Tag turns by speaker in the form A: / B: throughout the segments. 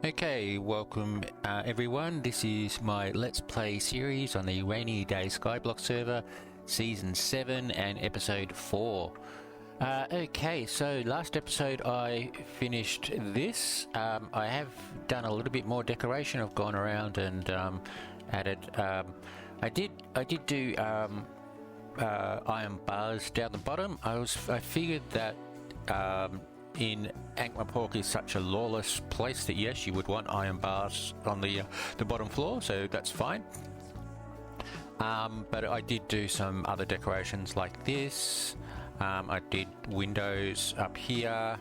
A: Okay, welcome everyone. This is my Let's Play series on the Rainy Day Skyblock server, Season 7 and Episode 4. Okay, so last episode I finished this. I have done a little bit more decoration. I've gone around and added... I did do iron bars down the bottom. I figured that in Ankh-Morpork is such a lawless place that yes, you would want iron bars on the bottom floor, so that's fine. But I did do some other decorations like this. I did windows up here,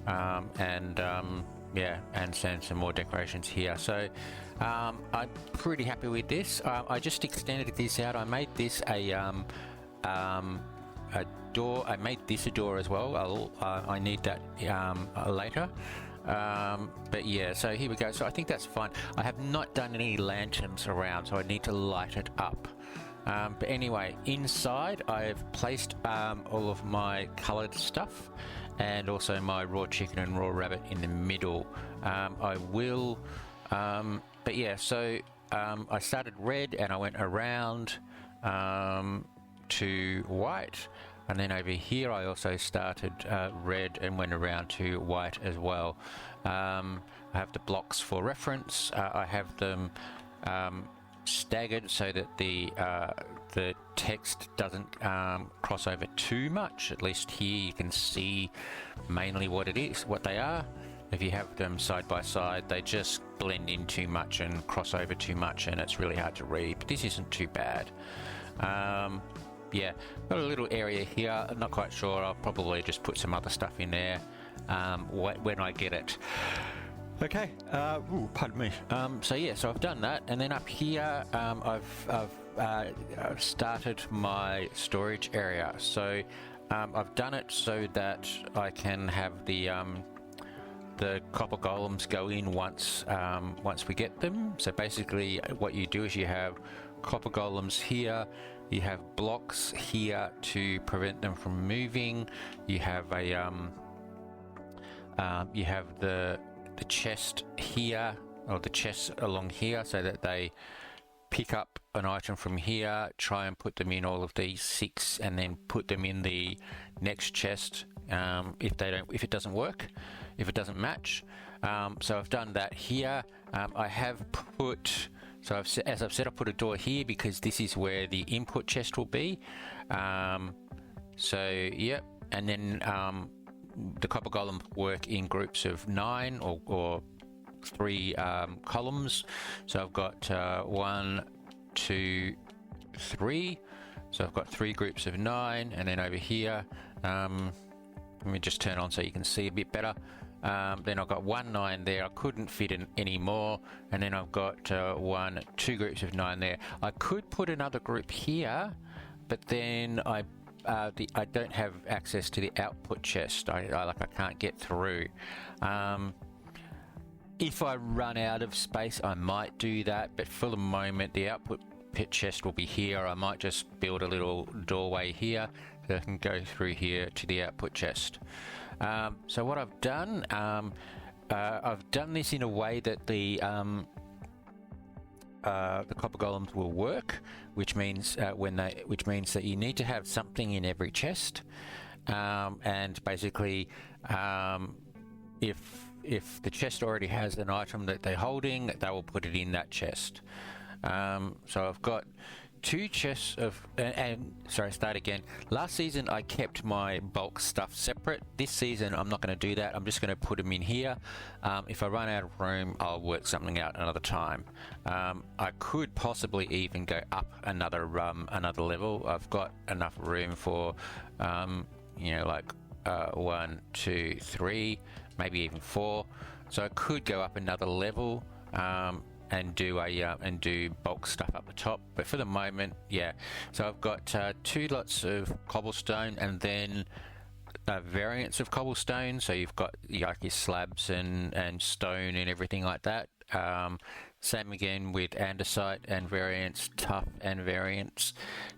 A: and some more decorations here. So I'm pretty happy with this. I just extended this out. I made this a door. I made this a door as well. I need that later. But yeah, so here we go. So I think that's fine. I have not done any lanterns around, so I need to light it up. But anyway, inside I've placed all of my coloured stuff and also my raw chicken and raw rabbit in the middle. I will, but yeah, so I started red and I went around to white, and then over here I also started red and went around to white as well. I have the blocks for reference. I have them staggered so that the text doesn't cross over too much. At least here you can see mainly what it is, what they are. If you have them side by side, they just blend in too much and cross over too much, and it's really hard to read. But this isn't too bad. Yeah, got a little area here. I'm not quite sure. I'll probably just put some other stuff in there when I get it. Okay, pardon me. So yeah, so I've done that, and then up here I've started my storage area. So I've done it so that I can have the copper golems go in once we get them. So basically, what you do is you have copper golems here. You have blocks here to prevent them from moving. You have a you have the chest here, or the chests along here, so that they pick up an item from here, try and put them in all of these 6, and then put them in the next chest if it doesn't work, if it doesn't match. So I've done that here. I have put, so as I've said, I put a door here because this is where the input chest will be. So yep, and then the copper golem work in groups of 9 or 3 columns. So I've got 1, 2, 3. So I've got 3 groups of 9, and then over here, let me just turn on so you can see a bit better. Then I've got 1 9 there. I couldn't fit in any more, and then I've got 2 groups of 9 there. I could put another group here, but then I don't have access to the output chest. I can't get through. If I run out of space, I might do that, but for the moment the output pit chest will be here. I might just build a little doorway here so I can go through here to the output chest. So what I've done this in a way that the copper golems will work, which means that you need to have something in every chest, and basically if the chest already has an item that they're holding, they will put it in that chest. So I've got 2 chests of, sorry, start again. Last season I kept my bulk stuff separate. This season I'm not going to do that. I'm just going to put them in here. If I run out of room, I'll work something out another time. I could possibly even go up another level. I've got enough room for, 1, 2, 3, maybe even 4. So I could go up another level. And do bulk stuff up the top, but for the moment, yeah. So I've got 2 lots of cobblestone, and then variants of cobblestone. So you've got your slabs and stone and everything like that. Same again with andesite and variants, tough and variants.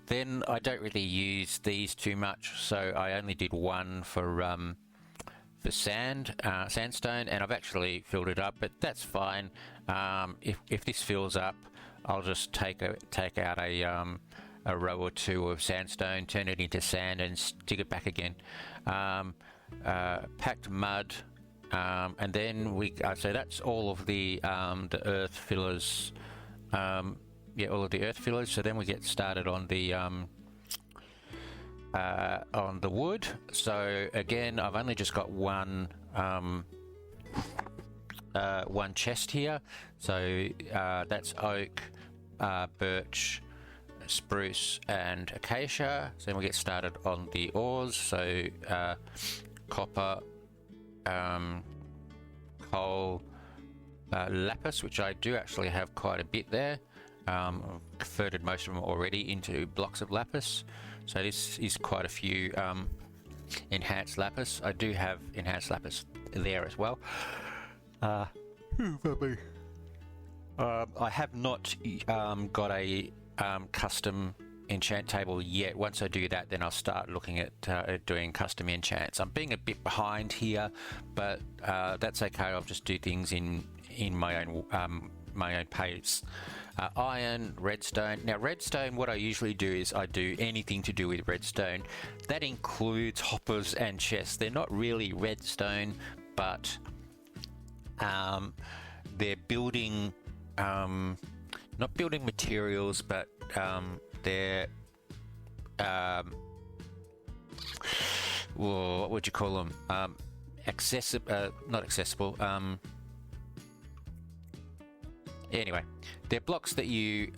A: Then I don't really use these too much, so I only did 1 for for sandstone, and I've actually filled it up, but that's fine. If this fills up, I'll just take out a row or two of sandstone, turn it into sand, and stick it back again. Packed mud, and then so that's all of the earth fillers. Yeah, all of the earth fillers. So then we get started on the wood. So again, I've only just got one chest here. So that's oak, birch, spruce, and acacia. So then we get started on the ores. So copper, coal, lapis, which I do actually have quite a bit there. I've converted most of them already into blocks of lapis. So this is quite a few enhanced lapis. I do have enhanced lapis there as well. I have not got a custom enchant table yet. Once I do that, then I'll start looking at doing custom enchants. I'm being a bit behind here, but that's okay. I'll just do things in my own pace. Iron, redstone. Now redstone, what I usually do is I do anything to do with redstone. That includes hoppers and chests. They're not really redstone, but they're building, not building materials, but they're what would you call them? Accessible, not accessible. Anyway, they're blocks that you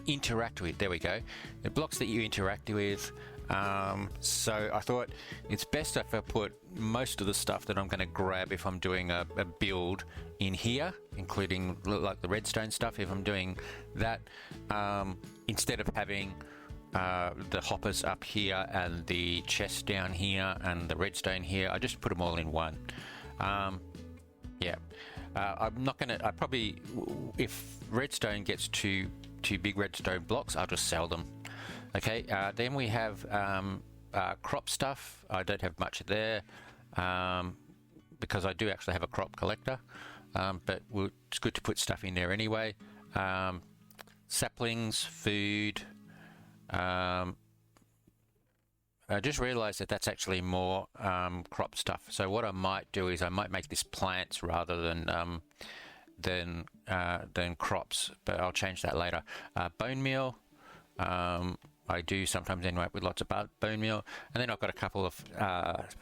A: interact with. There we go. They're blocks that you interact with. So I thought it's best if I put most of the stuff that I'm going to grab if I'm doing a build in here, including like the redstone stuff. If I'm doing that, instead of having the hoppers up here and the chest down here and the redstone here, I just put them all in one. Yeah, I'm not gonna. I probably, if redstone gets too big redstone blocks, I'll just sell them. Okay. Then we have crop stuff. I don't have much there because I do actually have a crop collector, but it's good to put stuff in there anyway. Saplings, food. I just realized that that's actually more crop stuff. So what I might do is I might make this plants rather than crops, but I'll change that later. Bone meal. I do sometimes end up with lots of bone meal, and then I've got a couple of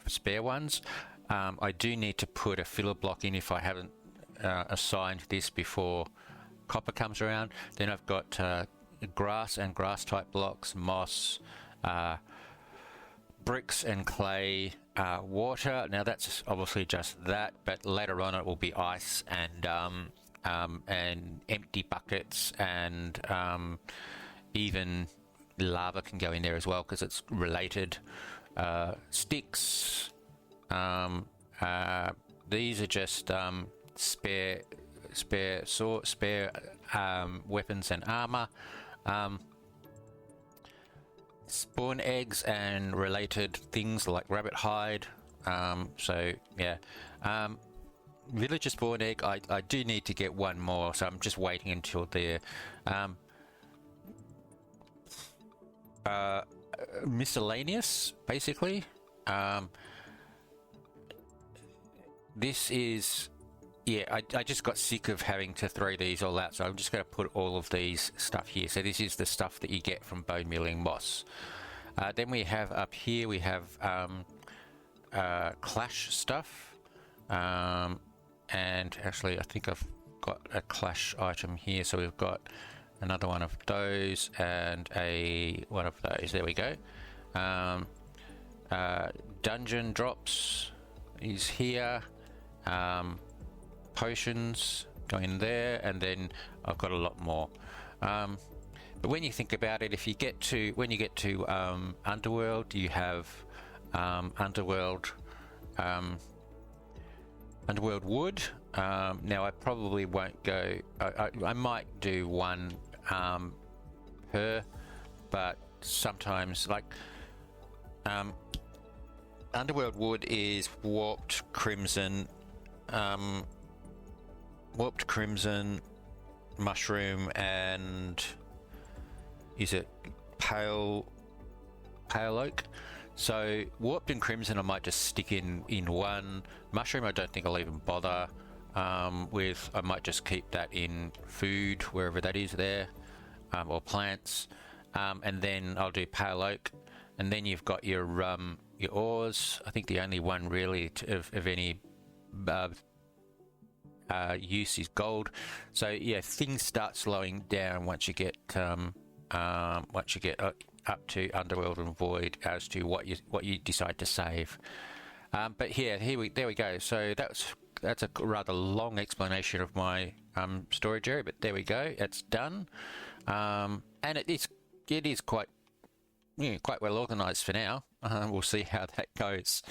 A: spare ones. I do need to put a filler block in if I haven't assigned this before copper comes around. Then I've got grass and grass type blocks, moss, bricks and clay, water. Now that's obviously just that, but later on it will be ice and empty buckets, and even lava can go in there as well because it's related. Sticks. These are just spare weapons and armor. Spawn eggs and related things like rabbit hide. So yeah, villager spawn egg. I do need to get one more, so I'm just waiting until they're miscellaneous, basically. This is, yeah, I just got sick of having to throw these all out, so I'm just going to put all of these stuff here. So this is the stuff that you get from bone milling moss. Then we have up here, we have clash stuff. And actually, I think I've got a clash item here. So we've got another one of those and one of those. There we go. Dungeon drops is here. Potions going in there, and then I've got a lot more. But when you think about it, when you get to Underworld, you have Underworld wood. Now I probably won't go. I might do one per, but sometimes, like Underworld wood is warped crimson, mushroom, and is it pale oak? So warped and crimson I might just stick in one. Mushroom I don't think I'll even bother with. I might just keep that in food wherever that is there, or plants, and then I'll do pale oak, and then you've got your ores. I think the only one really of any use is gold. So yeah, things start slowing down once you get up to Underworld and Void as to what you decide to save. But yeah, there we go. So that's a rather long explanation of my storage area, but there we go. It's done, and it is quite well organized for now. We'll see how that goes.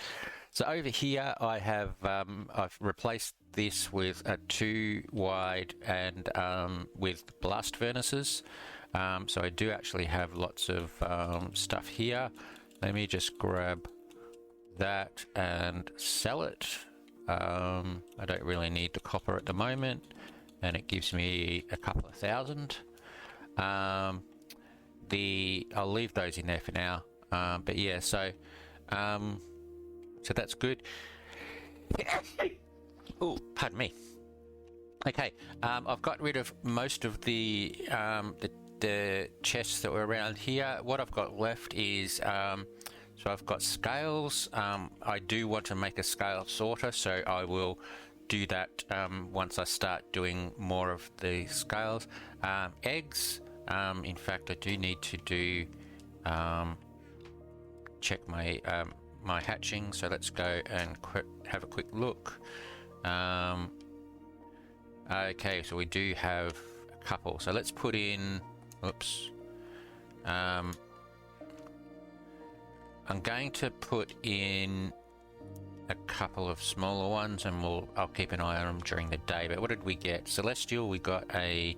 A: So over here I have I've replaced this with a 2 wide and with blast furnaces. So I do actually have lots of stuff here. Let me just grab that and sell it. I don't really need the copper at the moment, and it gives me a couple of thousand. I'll leave those in there for now. But yeah, so that's good. Oh, pardon me. Okay, I've got rid of most of the chests that were around here. What I've got left is so I've got scales. I do want to make a scale sorter, so I will do that once I start doing more of the scales. Eggs. In fact, I do need to do check my my hatching. So let's go and have a quick look. Okay, so we do have a couple. So let's put in. Oops. I'm going to put in a couple of smaller ones, and I'll keep an eye on them during the day. But what did we get? Celestial. We got a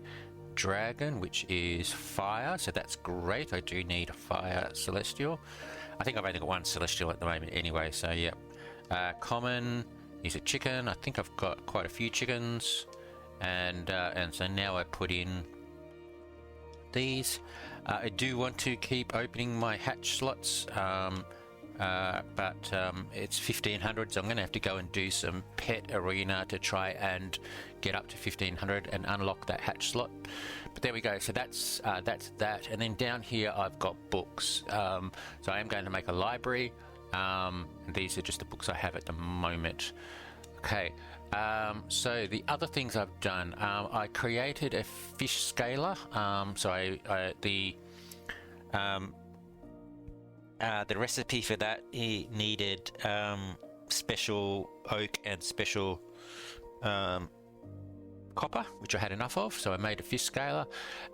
A: dragon, which is fire. So that's great. I do need a fire celestial. I think I've only got one celestial at the moment anyway. So yeah. Common is a chicken. I think I've got quite a few chickens, and so now I put in these. I do want to keep opening my hatch slots, but it's 1500, so I'm going to have to go and do some pet arena to try and get up to 1500 and unlock that hatch slot. But there we go. So that's that. And then down here I've got books. So I am going to make a library. And these are just the books I have at the moment. Okay. So the other things I've done, I created a fish scaler. So the recipe for that, it needed special oak and special copper, which I had enough of. So I made a fish scaler,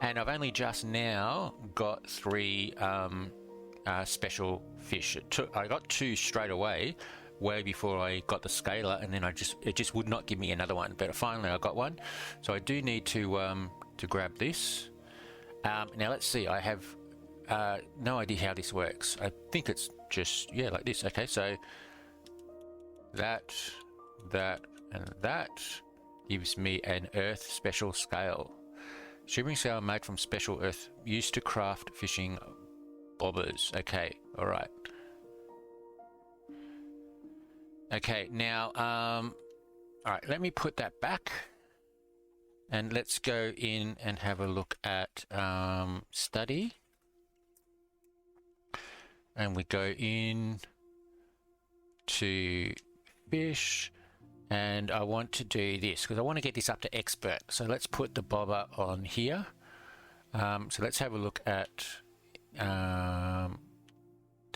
A: and I've only just now got 3 special fish. I got 2 straight away, way before I got the scaler, and then it just would not give me another one. But finally I got one, so I do need to grab this. Now let's see. I have no idea how this works. I think it's just like this. Okay, so that, and that gives me an earth special scale. Shimmering scale made from special earth used to craft fishing bobbers. Okay, all right. Okay, now, all right, let me put that back, and let's go in and have a look at study. And we go in to fish, and I want to do this because I want to get this up to expert. So let's put the bobber on here. So let's have a look at, there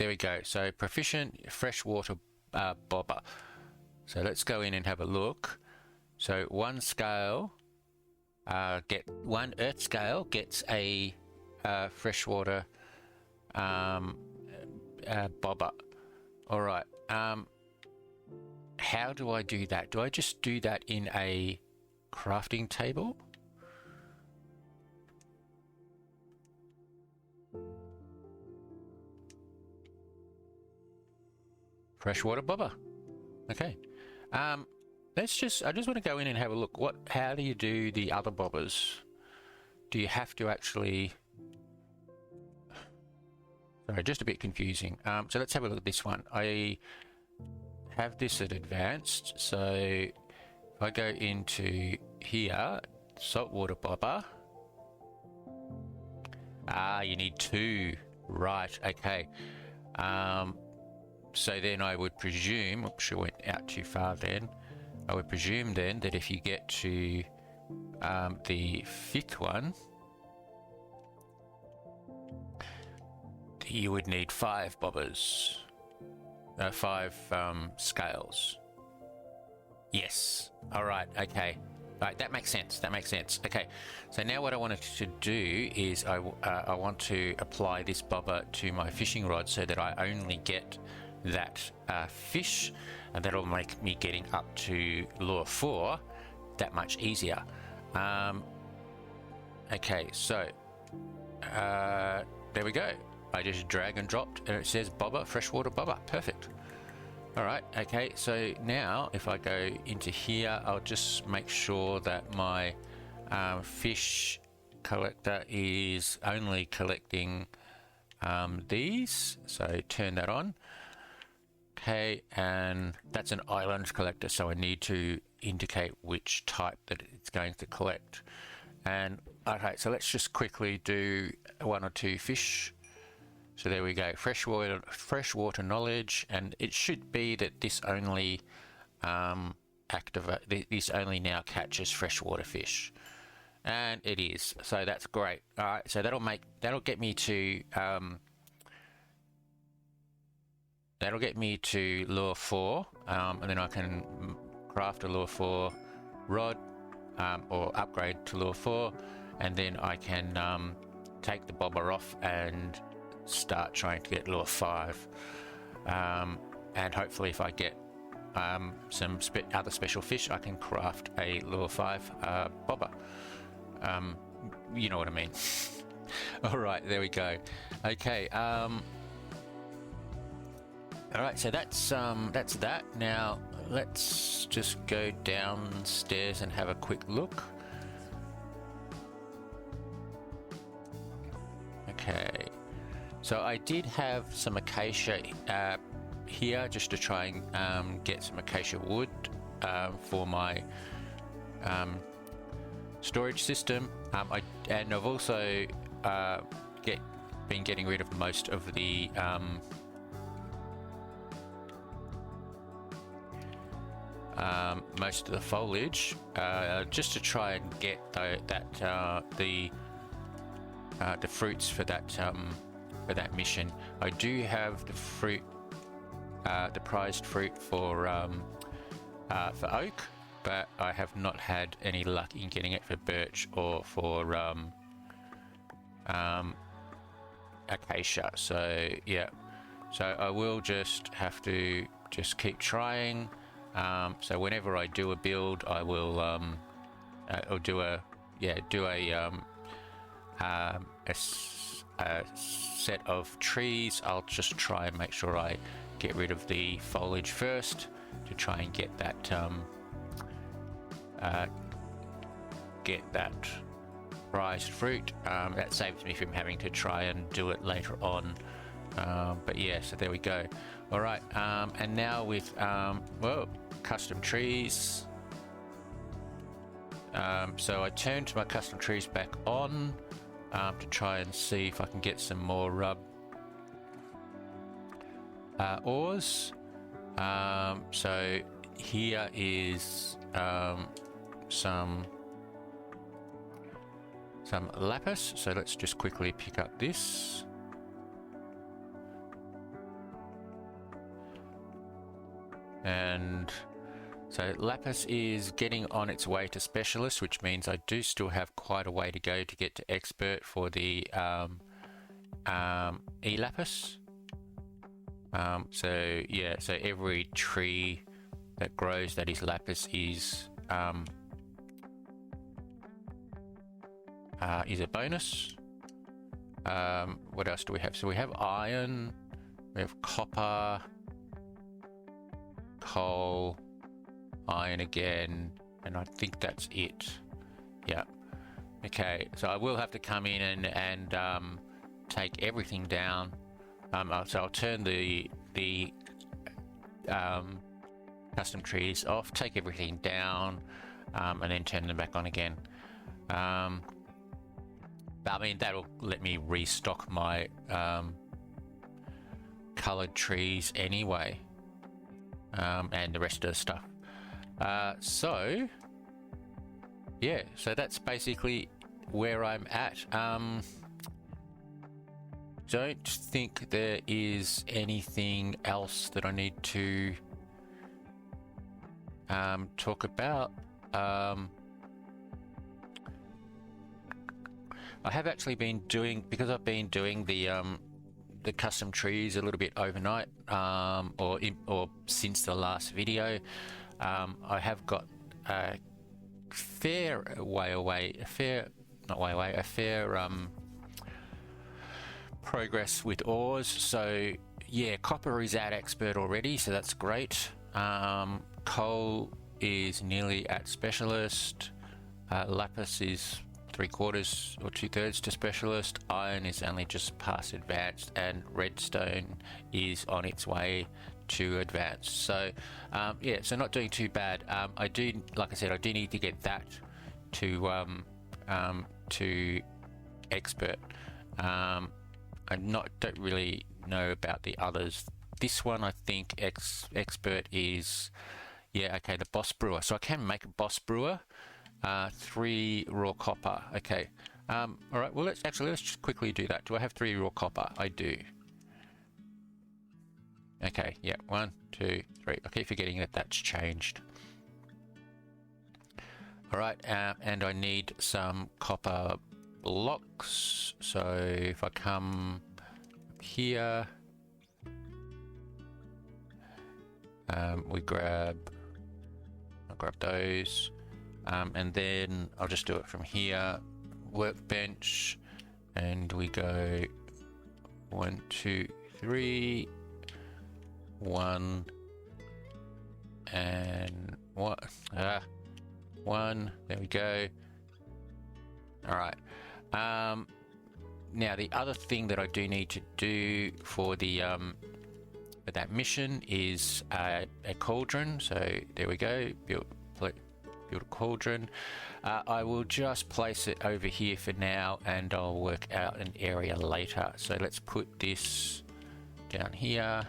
A: we go. So proficient freshwater bobber. So let's go in and have a look. So one earth scale gets a freshwater bobber. All right. How do I do that? Do I just do that in a crafting table? Freshwater bobber. Okay. I just want to go in and have a look. How do you do the other bobbers? Do you have to actually... Sorry, just a bit confusing. So let's have a look at this one. I have this at advanced. So if I go into here, saltwater bobber. You need 2. Right, okay. So then I would presume, oops, I went out too far then. I would presume then that if you get to the 5th one, you would need 5 bobbers. 5 scales. Yes. All right, okay. Right, that makes sense. That makes sense. Okay, so now what I wanted to do is I want to apply this bobber to my fishing rod so that I only get that fish, and that'll make me getting up to lure 4 that much easier. Okay, so there we go. I just drag and dropped, and it says bobber, freshwater bobber. Perfect. All right, okay, so now if I go into here, I'll just make sure that my fish collector is only collecting these. So turn that on. Okay, and that's an island collector, so I need to indicate which type that it's going to collect. And okay, so let's just quickly do 1 or 2 fish. So there we go, freshwater knowledge, and it should be that this only this only now catches freshwater fish, and it is. So that's great. All right, so that'll get me to lure 4, and then I can craft a lure 4 rod or upgrade to lure 4, and then I can take the bobber off and start trying to get lure 5, and hopefully if I get some other special fish, I can craft a lure 5 bobber. You know what I mean. All right, there we go. Okay, all right, so that's that. Now let's just go downstairs and have a quick look. Okay, so I did have some acacia here just to try and get some acacia wood for my storage system. I've also been getting rid of most of the foliage just to try and get the fruits for that mission. I do have the fruit, the prized fruit for oak, but I have not had any luck in getting it for birch or for acacia. So yeah, so I will just have to just keep trying. So whenever I do a build, I will I'll do a set of trees. I'll just try and make sure I get rid of the foliage first to try and get that prized fruit. That saves me from having to try and do it later on. But yeah, so there we go. All right, and now with custom trees. So I turned my custom trees back on to try and see if I can get some more ores. So here is some lapis. So let's just quickly pick up this. And so lapis is getting on its way to specialist, which means I do still have quite a way to go to get to expert for the e-lapis. So yeah, so every tree that grows that is lapis is a bonus. What else do we have? So we have iron, we have copper. coal, iron again, and I think that's it. Yeah. Okay, so I will have to come in and take everything down. So I'll turn the custom trees off, take everything down, and then turn them back on again. But I mean, that'll let me restock my colored trees anyway, and the rest of the stuff. So yeah, so that's basically where I'm at. Don't think there is anything else that I need to talk about. I have actually been doing, because I've been doing the custom trees a little bit overnight, or since the last video. I have got a fair progress with ores. So yeah, copper is at expert already, so that's great. Coal is nearly at specialist. Lapis is 3/4 or 2/3 to specialist. Iron is only just past advanced, and redstone is on its way to advanced. So yeah, so not doing too bad. I do, like I said, I do need to get that to expert. I don't really know about the others. This one, I think expert is, yeah, okay, the boss brewer. So I can make a boss brewer. 3 raw copper. Okay. All right. Well, let's just quickly do that. Do I have 3 raw copper? I do. Okay. Yeah. 1, 2, 3. I keep forgetting that that's changed. All right. And I need some copper blocks. So if I come here, I'll grab those. And then I'll just do it from here, workbench, and we go 1, 2, 3, 1, and what? 1. There we go. All right. Now the other thing that I do need to do for the for that mission is a cauldron. So there we go. Build a cauldron. I will just place it over here for now, and I'll work out an area later. So let's put this down here.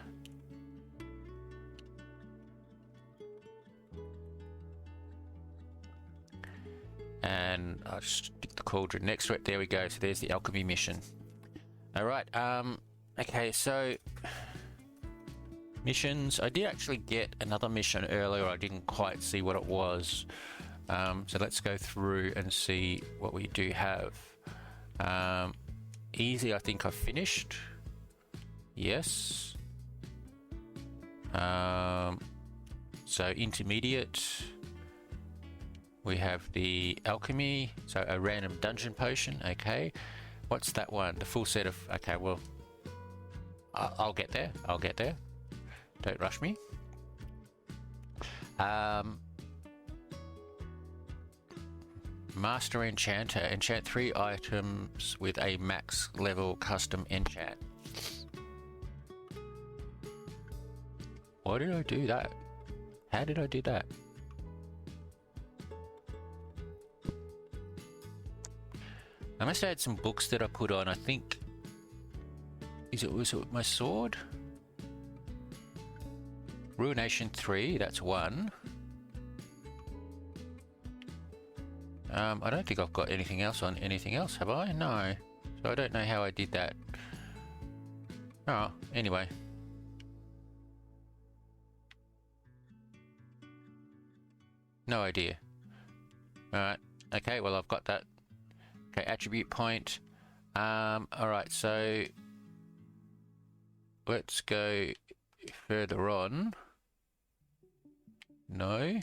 A: And I'll just stick the cauldron next to it. There we go. So there's the alchemy mission. All right. Okay, so missions. I did actually get another mission earlier. I didn't quite see what it was. So let's go through and see what we do have. Easy, I think I've finished. Yes. So intermediate, we have the alchemy. So a random dungeon potion. Okay. What's that one? The full set of... Okay, well, I'll get there. I'll get there. Don't rush me. Master Enchanter. Enchant 3 items with a max level custom enchant. Why did I do that? How did I do that? I must have had some books that I put on. I think... Was it my sword? Ruination 3, that's 1. I don't think I've got anything else on anything else, have I? No. So I don't know how I did that. Oh, anyway. No idea. Alright. Okay, well I've got that. Okay, attribute point. Alright, so let's go further on. No.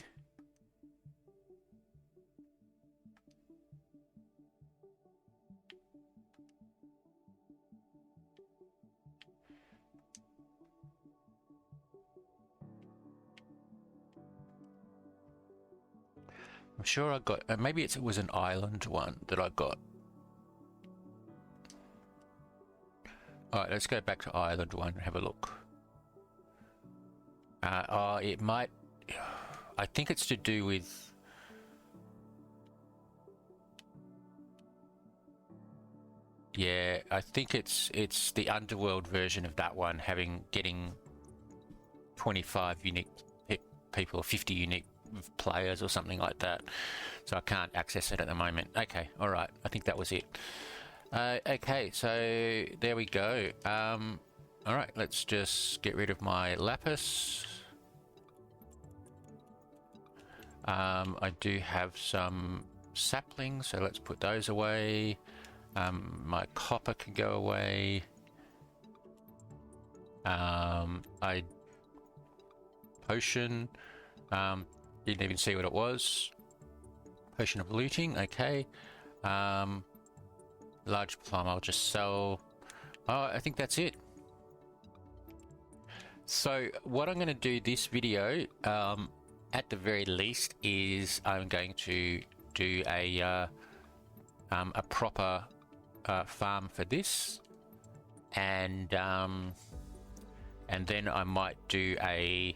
A: I'm sure I got, maybe it was an island one that I got. Alright, let's go back to island one and have a look. It might, I think it's to do with, yeah, I think it's the underworld version of that one, getting 25 unique people or 50 unique players or something like that. So I can't access it at the moment. Okay, all right. I think that was it. Okay, so there we go. All right, let's just get rid of my lapis. I do have some saplings, so let's put those away. My copper can go away. Potion. Didn't even see what it was. Potion of looting. Okay. Large plum. I'll just sell. Oh, I think that's it. So what I'm going to do this video, at the very least, is I'm going to do a proper farm for this, and then I might do a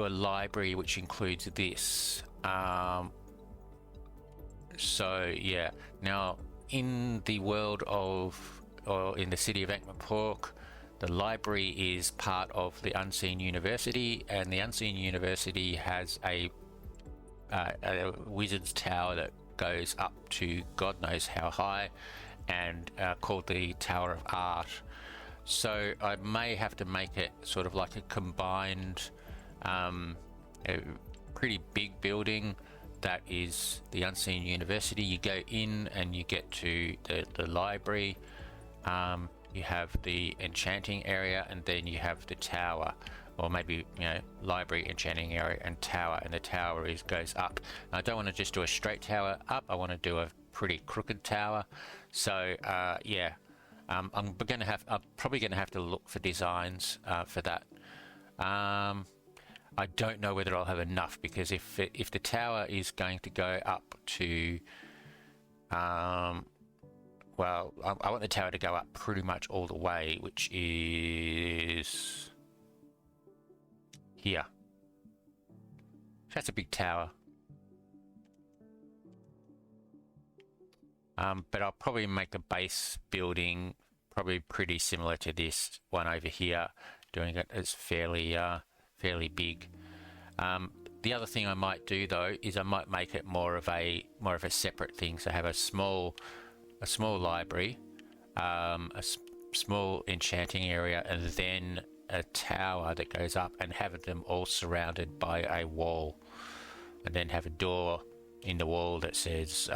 A: library which includes this. So yeah, now in the world of, or in the city of Ankh-Morpork, the library is part of the Unseen University, and the Unseen University has a wizard's tower that goes up to God knows how high, and called the Tower of Art. So I may have to make it sort of like a combined, a pretty big building that is the Unseen University. You go in and you get to the library, you have the enchanting area, and then you have the tower, or maybe, you know, library, enchanting area, and tower, and the tower goes up. Now, I don't want to just do a straight tower up, I want to do a pretty crooked tower. So yeah, I'm probably gonna have to look for designs for that. I don't know whether I'll have enough, because if the tower is going to go up to, well, I want the tower to go up pretty much all the way, which is here. That's a big tower. But I'll probably make a base building probably pretty similar to this one over here, doing it as fairly big. The other thing I might do though is I might make it more of a separate thing. So have a small library, small enchanting area, and then a tower that goes up, and have them all surrounded by a wall, and then have a door in the wall that says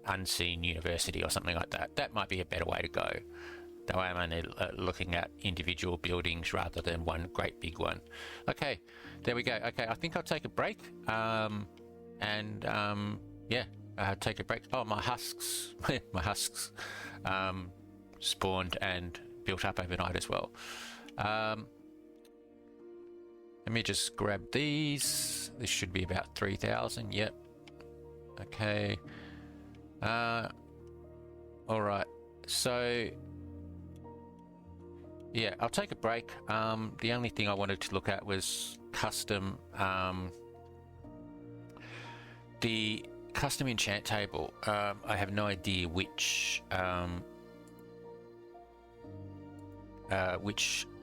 A: Unseen University or something like that. That might be a better way to go. That way I'm only looking at individual buildings rather than one great big one. Okay, there we go. Okay, I think I'll take a break. Yeah, take a break. Oh, my husks, my husks spawned and built up overnight as well. Let me just grab these. This should be about 3,000. Yep. Okay. All right. So yeah, I'll take a break. The only thing I wanted to look at was custom, the custom enchant table. I have no idea which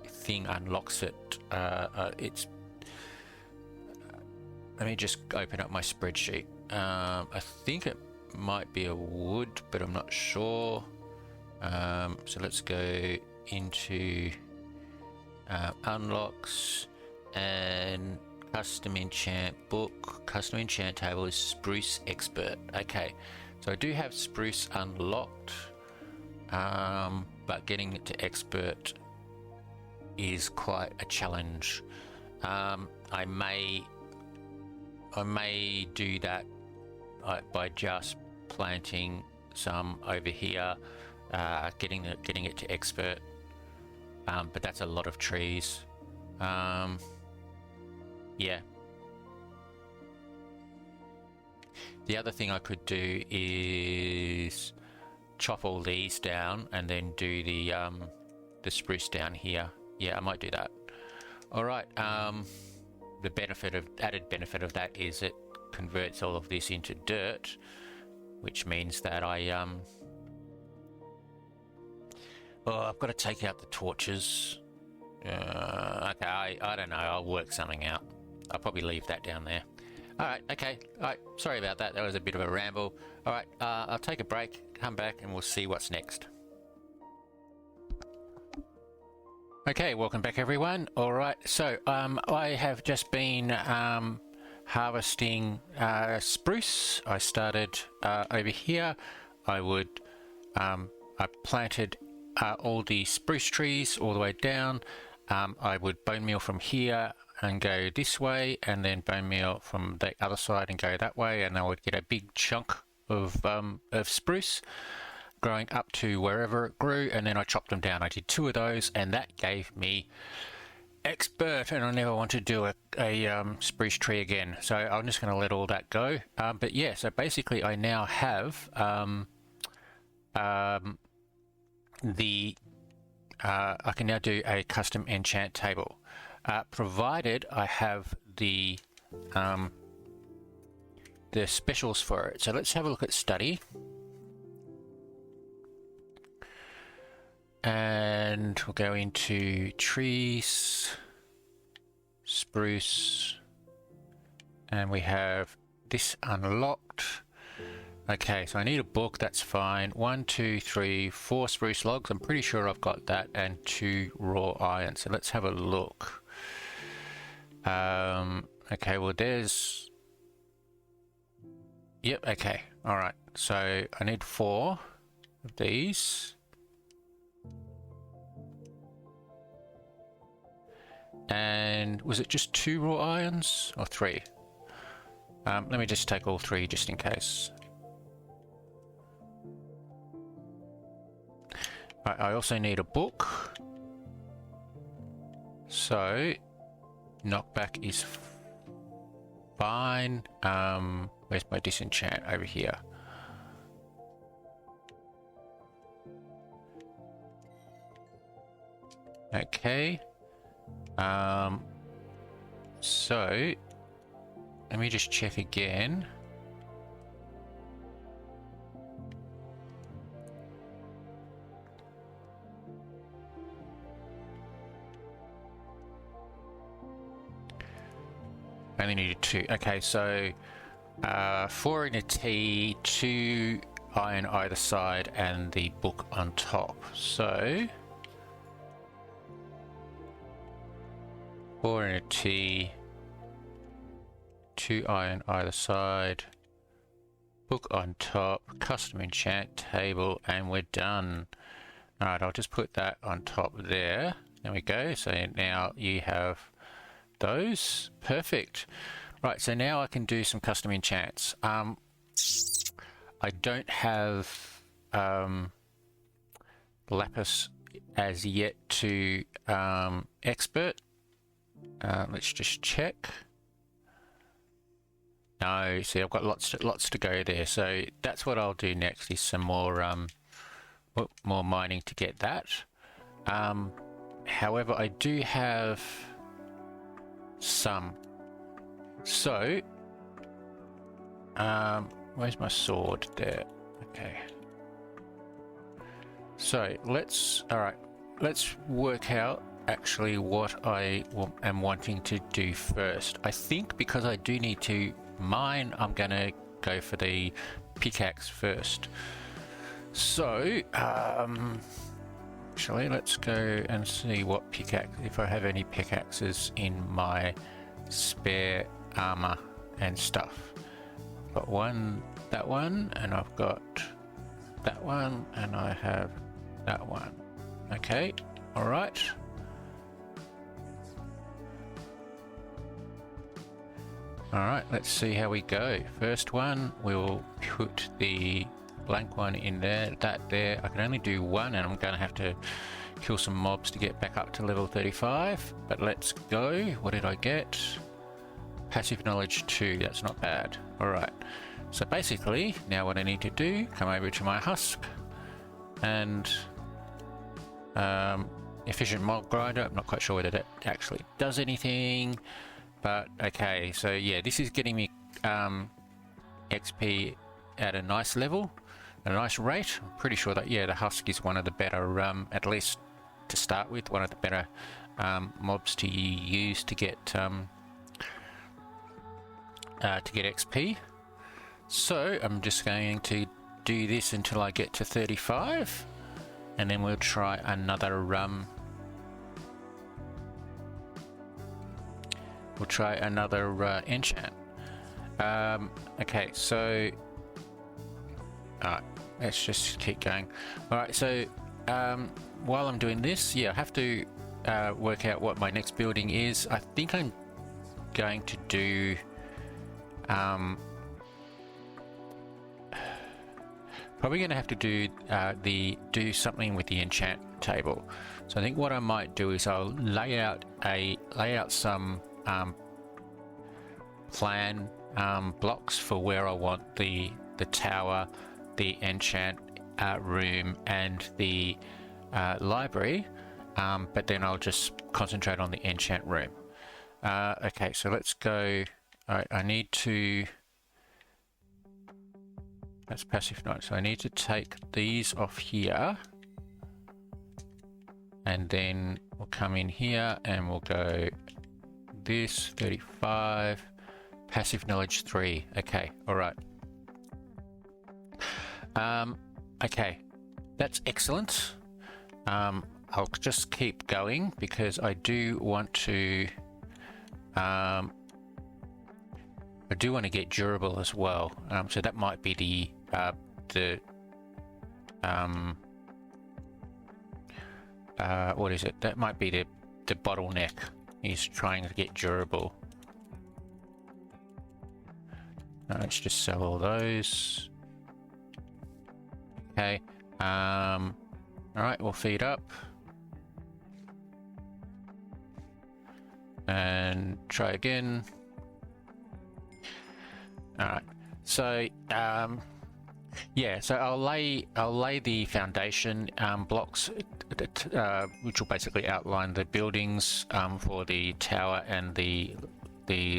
A: thing unlocks it. It's. Let me just open up my spreadsheet. I think it might be a wood, but I'm not sure. So let's go into unlocks and custom enchant book. Custom enchant table is spruce expert. Okay, so I do have spruce unlocked, but getting it to expert is quite a challenge. I may do that by just planting some over here, getting it to expert, but that's a lot of trees. Yeah. The other thing I could do is chop all these down and then do the spruce down here. Yeah, I might do that. All right. The added benefit of that is it converts all of this into dirt, which means that I've got to take out the torches. Okay, I don't know. I'll work something out. I'll probably leave that down there. All right, okay. All right, sorry about that. That was a bit of a ramble. All right, I'll take a break, come back, and we'll see what's next. Okay, welcome back, everyone. All right, so I have just been harvesting spruce. I started over here. I planted all the spruce trees all the way down. I would bone meal from here and go this way, and then bone meal from the other side and go that way, and I would get a big chunk of spruce growing up to wherever it grew, and then I chopped them down. I did 2 of those, and that gave me expert, and I never want to do a spruce tree again, so I'm just going to let all that go. But yeah, so basically I now have I can now do a custom enchant table, provided I have the specials for it. So let's have a look at study, and we'll go into trees, spruce, and we have this unlocked. Okay, so I need a book, that's fine. 1, 2, 3, 4 spruce logs. I'm pretty sure I've got that, and 2 raw iron. So let's have a look. Okay, well there's... Yep, okay, all right. So I need 4 of these. And was it just 2 raw irons or 3? Let me just take all 3 just in case. I also need a book, so knockback is fine. Where's my disenchant? Over here. Okay. So let me just check again. I only needed 2. Okay, so 4 in a T, 2 iron either side, and the book on top. So 4 in a T, 2 iron either side, book on top, custom enchant table, and we're done. Alright, I'll just put that on top there. There we go. So now you have those. Perfect. Right, so now I can do some custom enchants. I don't have lapis as yet to expert. Let's just check. No, see, I've got lots to go there. So that's what I'll do next, is some more mining to get that. However, I do have some. So, where's my sword? There. Okay. So let's work out actually what I am wanting to do first. I think because I do need to mine, I'm gonna go for the pickaxe first. So, actually, let's go and see what pickaxe, if I have any pickaxes in my spare armor and stuff. I've got that one, and I've got that one, and I have that one. Okay, all right. All right, let's see how we go. First one, we'll put the blank one in there, that there. I can only do one, and I'm going to have to kill some mobs to get back up to level 35. But let's go. What did I get? Passive knowledge 2. That's not bad. All right. So basically, now what I need to do, come over to my husk and efficient mob grinder. I'm not quite sure whether that actually does anything, but okay. So yeah, this is getting me XP at a nice level, at a nice rate. I'm pretty sure that, yeah, the husk is one of the better, at least to start with, one of the better mobs to use to get XP. So I'm just going to do this until I get to 35, and then we'll try another enchant. Okay, so alright, let's just keep going. Alright, so while I'm doing this, yeah, I have to work out what my next building is. I think I'm going to do probably going to have to do something with the enchant table. So I think what I might do is I'll lay out some plan blocks for where I want the tower, the enchant room, and the library, but then I'll just concentrate on the enchant room. Okay, so let's go. Alright, I need to... That's passive note. So I need to take these off here, and then we'll come in here and we'll go this 35, passive knowledge 3. Okay, all right. Okay, that's excellent. I'll just keep going because I do want to. I do want to get durable as well, so that might be the what is it? That might be the bottleneck. Is trying to get durable. Let's just sell all those. Okay. All right, we'll feed up and try again. All right, so yeah, so I'll lay the foundation blocks, which will basically outline the buildings for the tower and the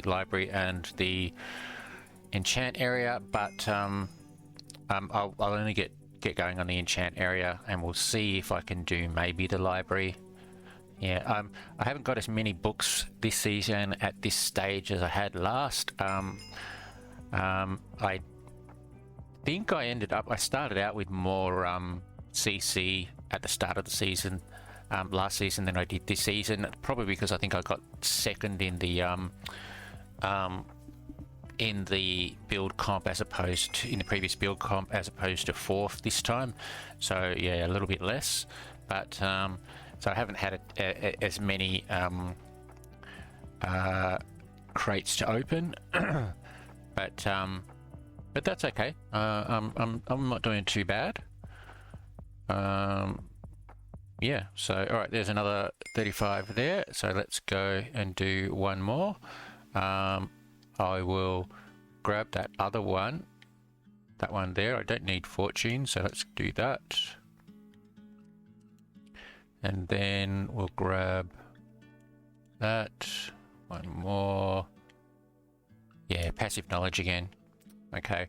A: library and the enchant area. But I'll only get going on the enchant area, and we'll see if I can do maybe the library. Yeah, I haven't got as many books this season at this stage as I had last. I think I started out with more CC at the start of the season last season than I did this season, probably because I think I got second in the build comp as opposed to in the previous build comp, as opposed to fourth this time. So yeah, a little bit less, but so I haven't had as many crates to open. But that's okay. I'm not doing too bad. Yeah. So all right, there's another 35 there. So let's go and do one more. I will grab that other one. That one there. I don't need fortune, so let's do that. And then we'll grab that. One more. Yeah, passive knowledge again. Okay.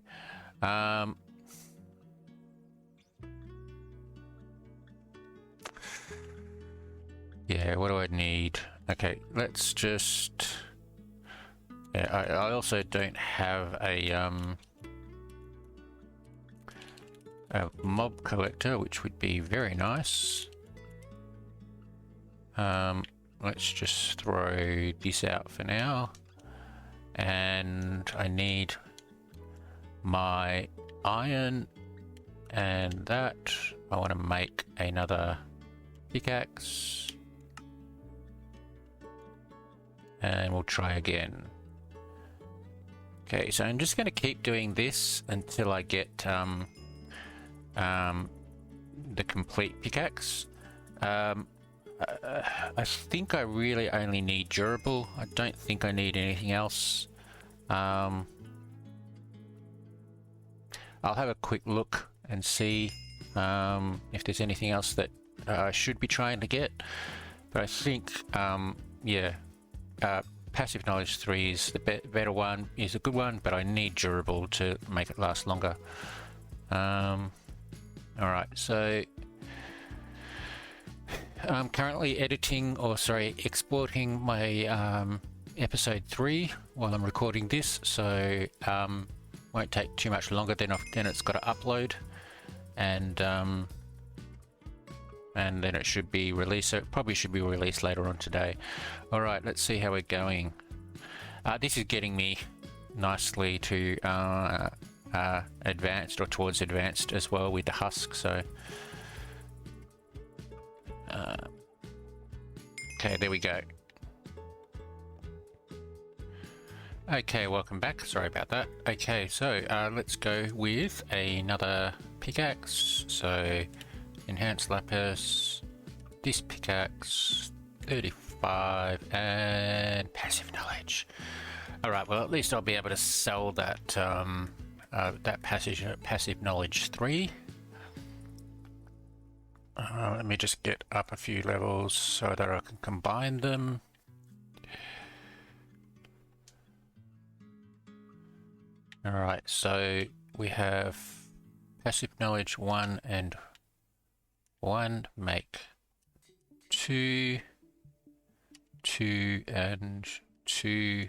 A: Yeah, what do I need? Okay, let's just... Yeah, I also don't have a mob collector, which would be very nice. Let's just throw this out for now. And I need my iron and that. I want to make another pickaxe. And we'll try again. Okay, so I'm just going to keep doing this until I get the complete pickaxe. I think I really only need durable. I don't think I need anything else. I'll have a quick look and see if there's anything else that I should be trying to get. But I think, yeah, Passive Knowledge 3 is the better one, is a good one, but I need durable to make it last longer. Alright, so I'm currently exporting my episode 3 while I'm recording this, so won't take too much longer. Then it's got to upload, and then it should be released. So it probably should be released later on today. All right, let's see how we're going. This is getting me nicely to advanced, or towards advanced as well, with the husk. So okay, there we go. Okay, welcome back. Sorry about that. Okay, so let's go with another pickaxe. So enhanced lapis, this pickaxe, 35, and passive knowledge. All right, well, at least I'll be able to sell that that passive knowledge 3. Let me just get up a few levels so that I can combine them. All right, so we have passive knowledge 1 and 1 make 2, 2 and 2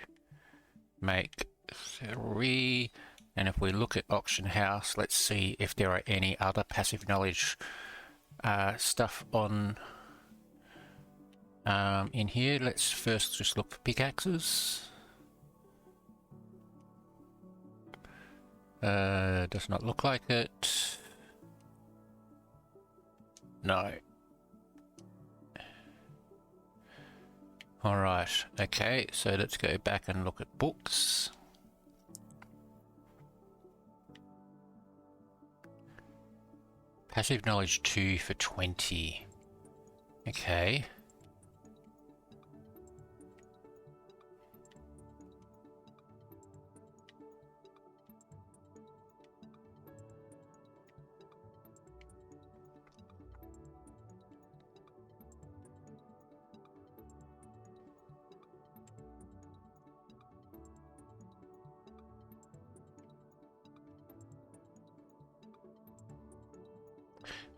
A: make 3. And if we look at auction house, let's see if there are any other passive knowledge stuff on in here. Let's first just look for pickaxes. Does not look like it. No. Alright, okay, so let's go back and look at books. Passive knowledge 2 for 20. Okay.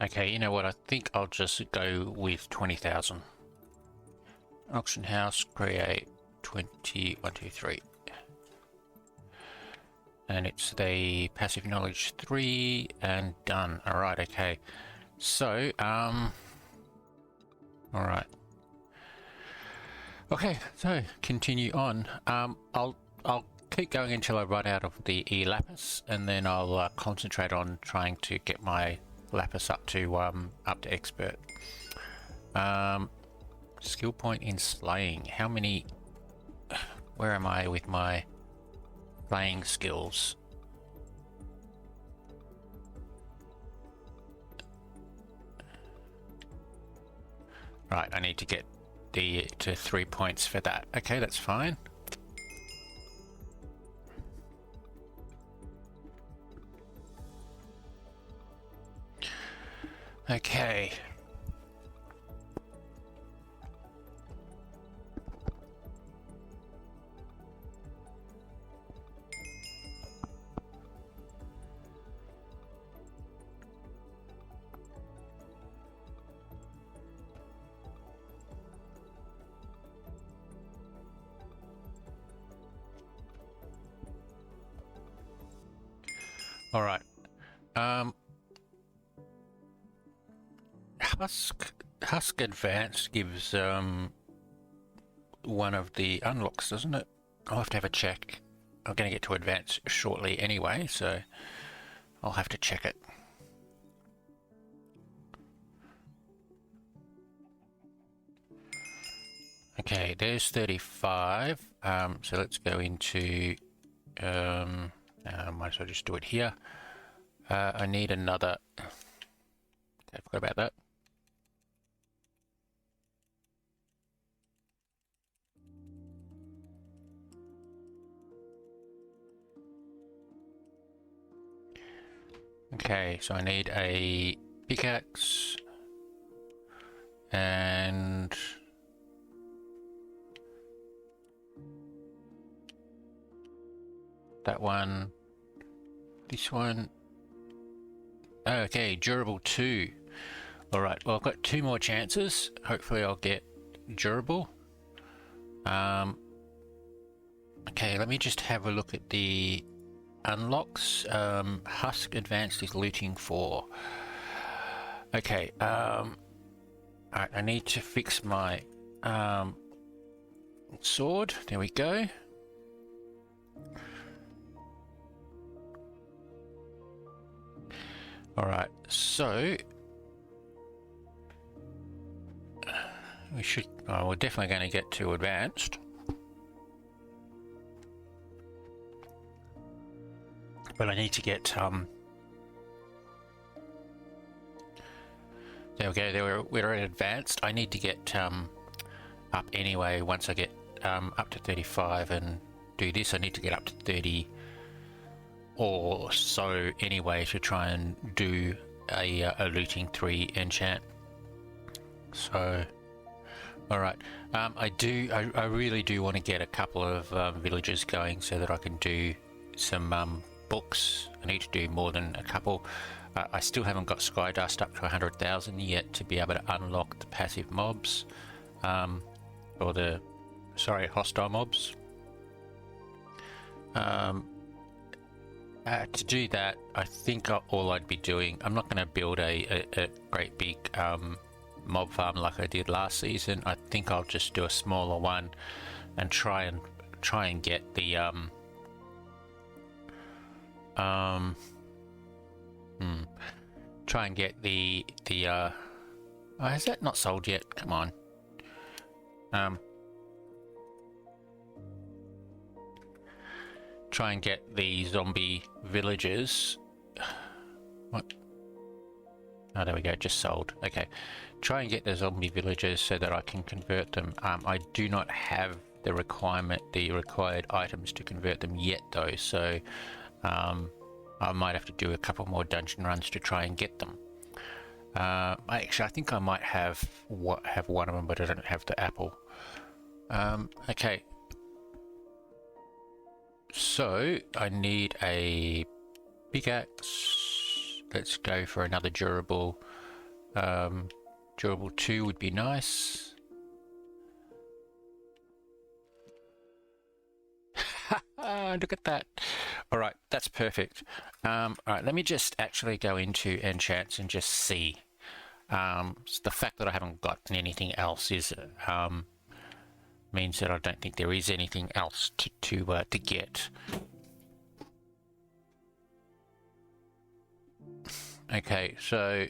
A: Okay, you know what? I think I'll just go with 20,000. Auction house, create 20, 1, 2, 3. And it's the passive knowledge 3 and done. Alright, okay. So, alright. Okay, so continue on. I'll keep going until I run out of the lapis, and then I'll concentrate on trying to get my lapis up to expert. Skill point in slaying. How many? Where am I with my slaying skills? Right, I need to get to 3 points for that. Okay, that's fine. Okay. All right. Husk Advanced gives one of the unlocks, doesn't it? I'll have to have a check. I'm going to get to Advanced shortly anyway, so I'll have to check it. Okay, there's 35. So let's go into might as well just do it here. I need another. I forgot about that. Okay, so I need a pickaxe and that one, this one. Okay, durable 2. Alright, well I've got 2 more chances. Hopefully I'll get durable. Okay, let me just have a look at the unlocks. Husk Advanced is looting 4. Okay, alright, I need to fix my sword. There we go. Alright, so we should, oh, we're definitely going to get to advanced. But I need to get, there we go, we're at advanced. I need to get up anyway. Once I get up to 35 and do this, I need to get up to 30 or so anyway to try and do a looting 3 enchant. So, alright, I really do want to get a couple of villages going so that I can do some books. I need to do more than a couple. I still haven't got Skydust up to 100,000 yet to be able to unlock the passive mobs, or the, sorry, hostile mobs. To do that, I think all I'd be doing, I'm not going to build a great big mob farm like I did last season. I think I'll just do a smaller one and try and get the try and get the oh, has that not sold yet? Come on. Try and get the zombie villagers. What? Oh, there we go, just sold. Okay, try and get the zombie villagers so that I can convert them. I do not have the required items to convert them yet though, so I might have to do a couple more dungeon runs to try and get them. Actually, I think I might have one of them, but I don't have the apple. Okay. So I need a pickaxe. Let's go for another durable. Durable 2 would be nice. Look at that. Alright, that's perfect. Alright, let me just actually go into enchants and just see. The fact that I haven't gotten anything else is means that I don't think there is anything else to get. Okay, so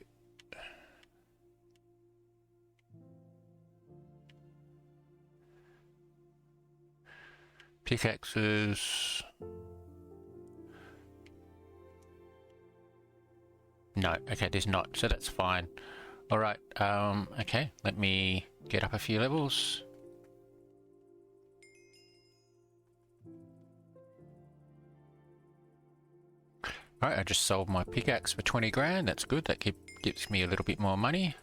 A: pickaxes. No, okay, there's not, so that's fine. Alright, okay, let me get up a few levels. Alright, I just sold my pickaxe for 20 grand. That's good. That gives me a little bit more money.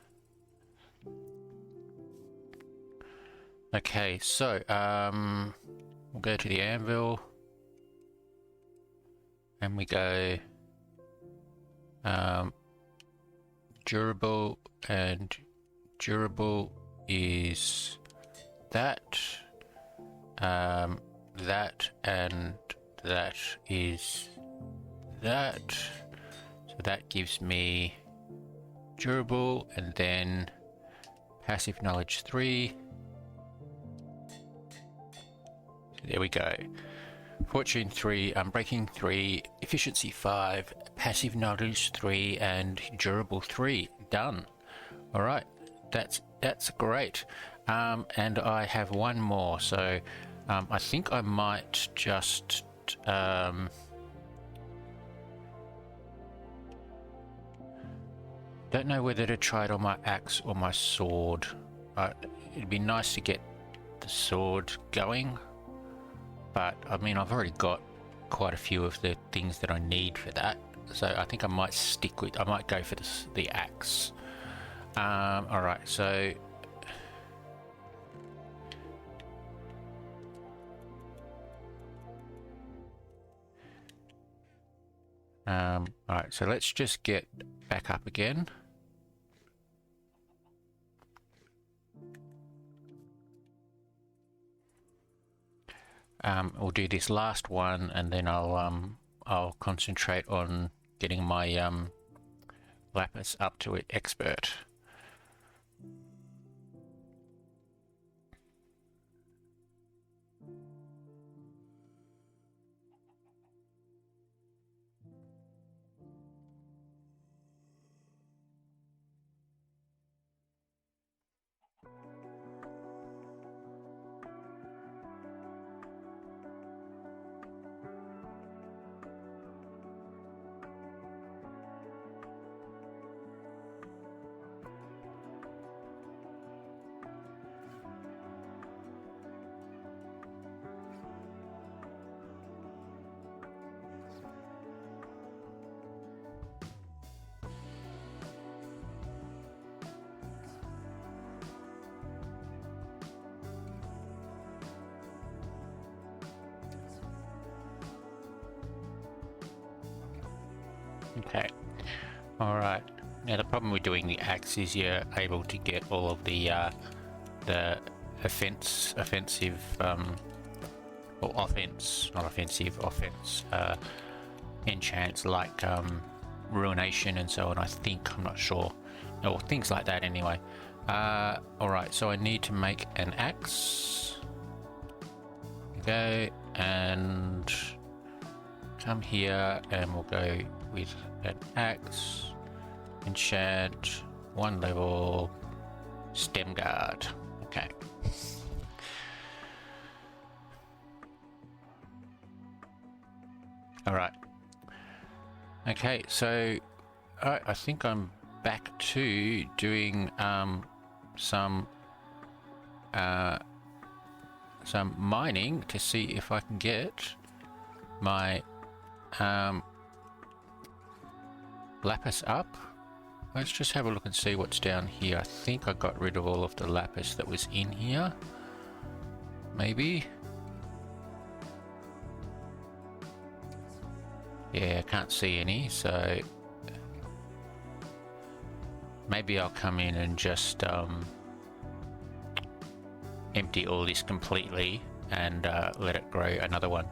A: Okay, so we'll go to the anvil and we go durable, and durable is that, that, and that is that. So that gives me durable, and then passive knowledge 3. There we go. Fortune 3, Unbreaking 3, Efficiency 5, Passive Knowledge 3, and Durable 3. Done. Alright, that's great. And I have one more, so I think I might just Don't know whether to try it on my axe or my sword. It'd be nice to get the sword going, but I mean I've already got quite a few of the things that I need for that, so I think I might go for the axe. All right, so all right, so let's just get back up again. We'll do this last one, and then I'll concentrate on getting my lapis up to expert. Okay, all right. Now the problem with doing the axe is you're able to get all of the offensive, or offense, not offensive, offense enchants like ruination and so on. I think, I'm not sure, or things like that anyway. All right, so I need to make an axe. Go and come here, and we'll go with an axe, enchant, 1 level, stem guard. Okay. All right. Okay, so I think I'm back to doing some mining to see if I can get my lapis up. Let's just have a look and see what's down here. I think I got rid of all of the lapis that was in here. Maybe. Yeah, I can't see any, so maybe I'll come in and just empty all this completely and let it grow another one.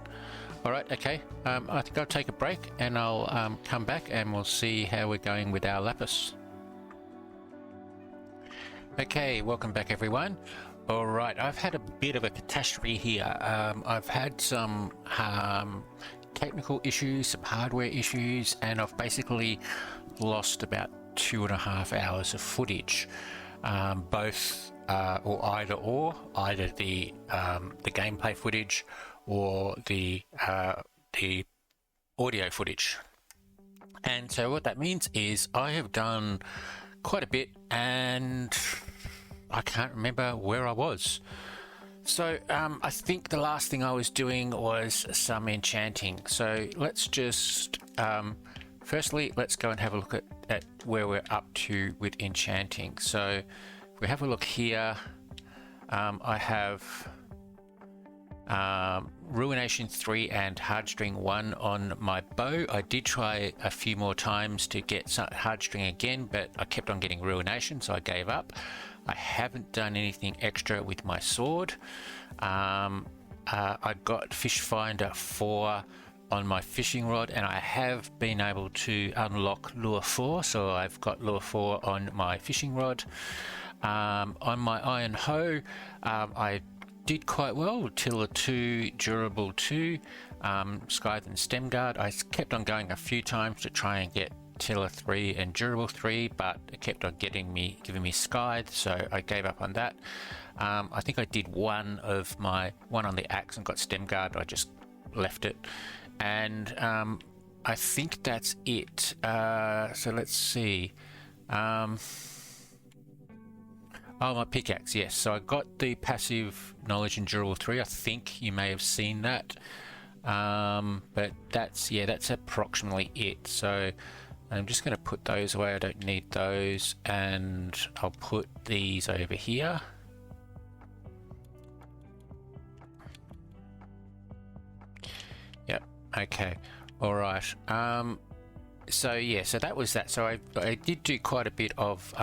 A: Alright, okay, I think I'll take a break and I'll come back and we'll see how we're going with our lapis. Okay, welcome back everyone. Alright, I've had a bit of a catastrophe here. I've had some technical issues, some hardware issues, and I've basically lost about 2.5 hours of footage. Both or either the gameplay footage or the audio footage. And so what that means is I have done quite a bit and I can't remember where I was. So I think the last thing I was doing was some enchanting. So let's just firstly let's go and have a look at where we're up to with enchanting. So if we have a look here, I have Ruination 3 and Hardstring 1 on my bow. I did try a few more times to get Hardstring again, but I kept on getting Ruination, so I gave up. I haven't done anything extra with my sword. I got Fish Finder 4 on my fishing rod, and I have been able to unlock Lure 4, so I've got Lure 4 on my fishing rod. On my Iron Hoe, I did quite well. Tiller 2, Durable 2, Scythe and Stem Guard. I kept on going a few times to try and get Tiller 3 and Durable 3, but it kept on giving me Scythe, so I gave up on that. I think I did one on the axe and got Stem Guard. I just left it, and I think that's it. So let's see. Oh, my pickaxe, yes. So I got the passive knowledge and durable 3. I think you may have seen that. But that's approximately it. So I'm just going to put those away. I don't need those, and I'll put these over here. Yep. Okay. All right. So yeah. So that was that. So I did do quite a bit of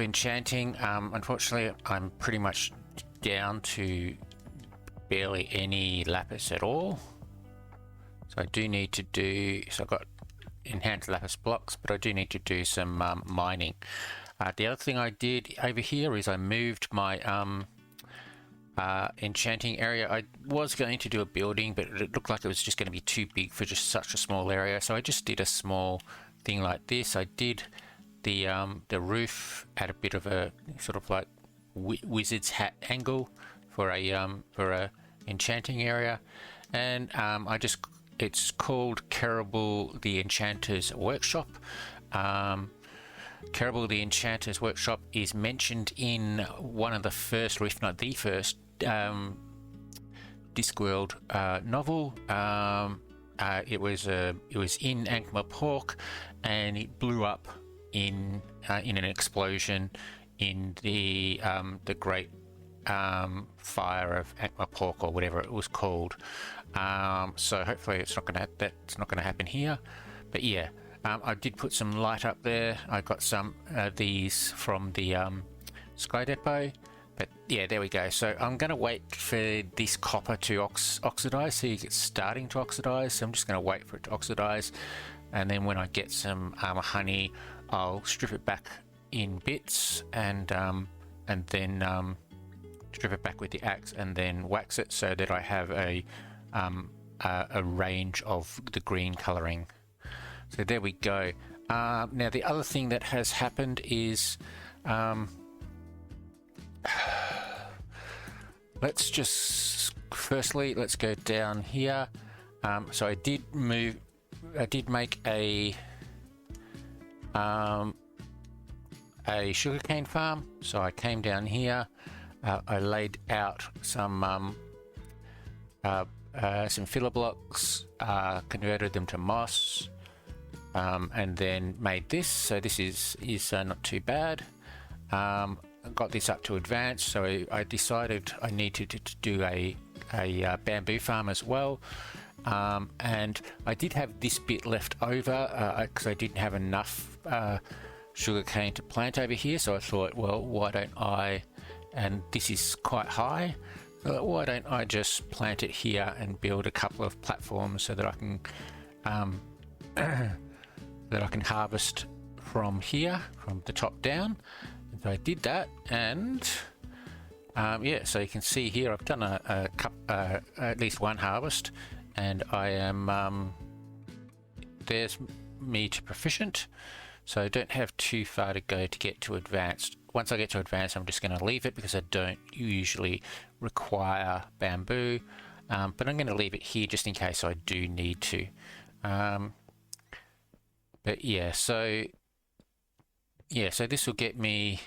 A: enchanting. Unfortunately, I'm pretty much down to barely any lapis at all. So I do need to do. So I've got enhanced lapis blocks, but I do need to do some mining. The other thing I did over here is I moved my enchanting area. I was going to do a building, but it looked like it was just going to be too big for just such a small area. So I just did a small thing like this. I did the roof at a bit of a sort of like wizard's hat angle for a enchanting area, and it's called Kerrible the Enchanter's Workshop. Kerrible the Enchanter's Workshop is mentioned in one of the first, or if not the first, Discworld novel. It was in Ankh-Morpork, and it blew up in an explosion in the Great Fire of Ankh-Morpork, or whatever it was called. So hopefully that's not going to happen here. But yeah, I did put some light up there. I got some these from the Sky Depot. But yeah, there we go. So I'm going to wait for this copper to oxidize. See, it's starting to oxidize. So I'm just going to wait for it to oxidize, and then when I get some honey, I'll strip it back in bits, and then strip it back with the axe, and then wax it so that I have a range of the green coloring. So there we go. Now the other thing that has happened is let's go down here. So I did make a sugarcane farm. So I came down here, I laid out some filler blocks, converted them to moss, and then made this. So this is not too bad. I got this up to advanced, so I decided I needed to do a bamboo farm as well. And I did have this bit left over because I didn't have enough sugarcane to plant over here, so I thought, well, why don't I, and this is quite high, so why don't I just plant it here and build a couple of platforms so that I can harvest from here, from the top down. And so I did that, and yeah, so you can see here I've done at least one harvest, and I am there's me to proficient, so I don't have too far to go to get to advanced. Once I get to advanced, I'm just going to leave it because I don't usually require bamboo, but I'm going to leave it here just in case I do need to. But yeah, so this will get me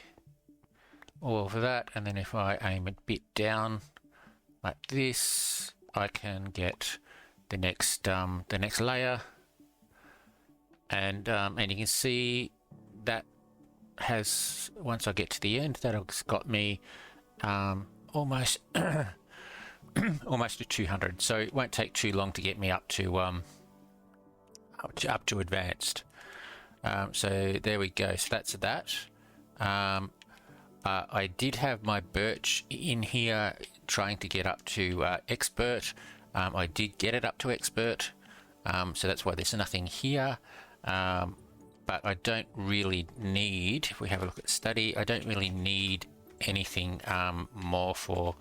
A: all of that, and then if I aim a bit down like this, I can get the next layer, and you can see that has, once I get to the end, that has got me almost almost to 200. So it won't take too long to get me up to advanced. So there we go. So that's that. I did have my birch in here trying to get up to expert. I did get it up to expert, so that's why there's nothing here. But I don't really need, if we have a look at study, I don't really need anything more for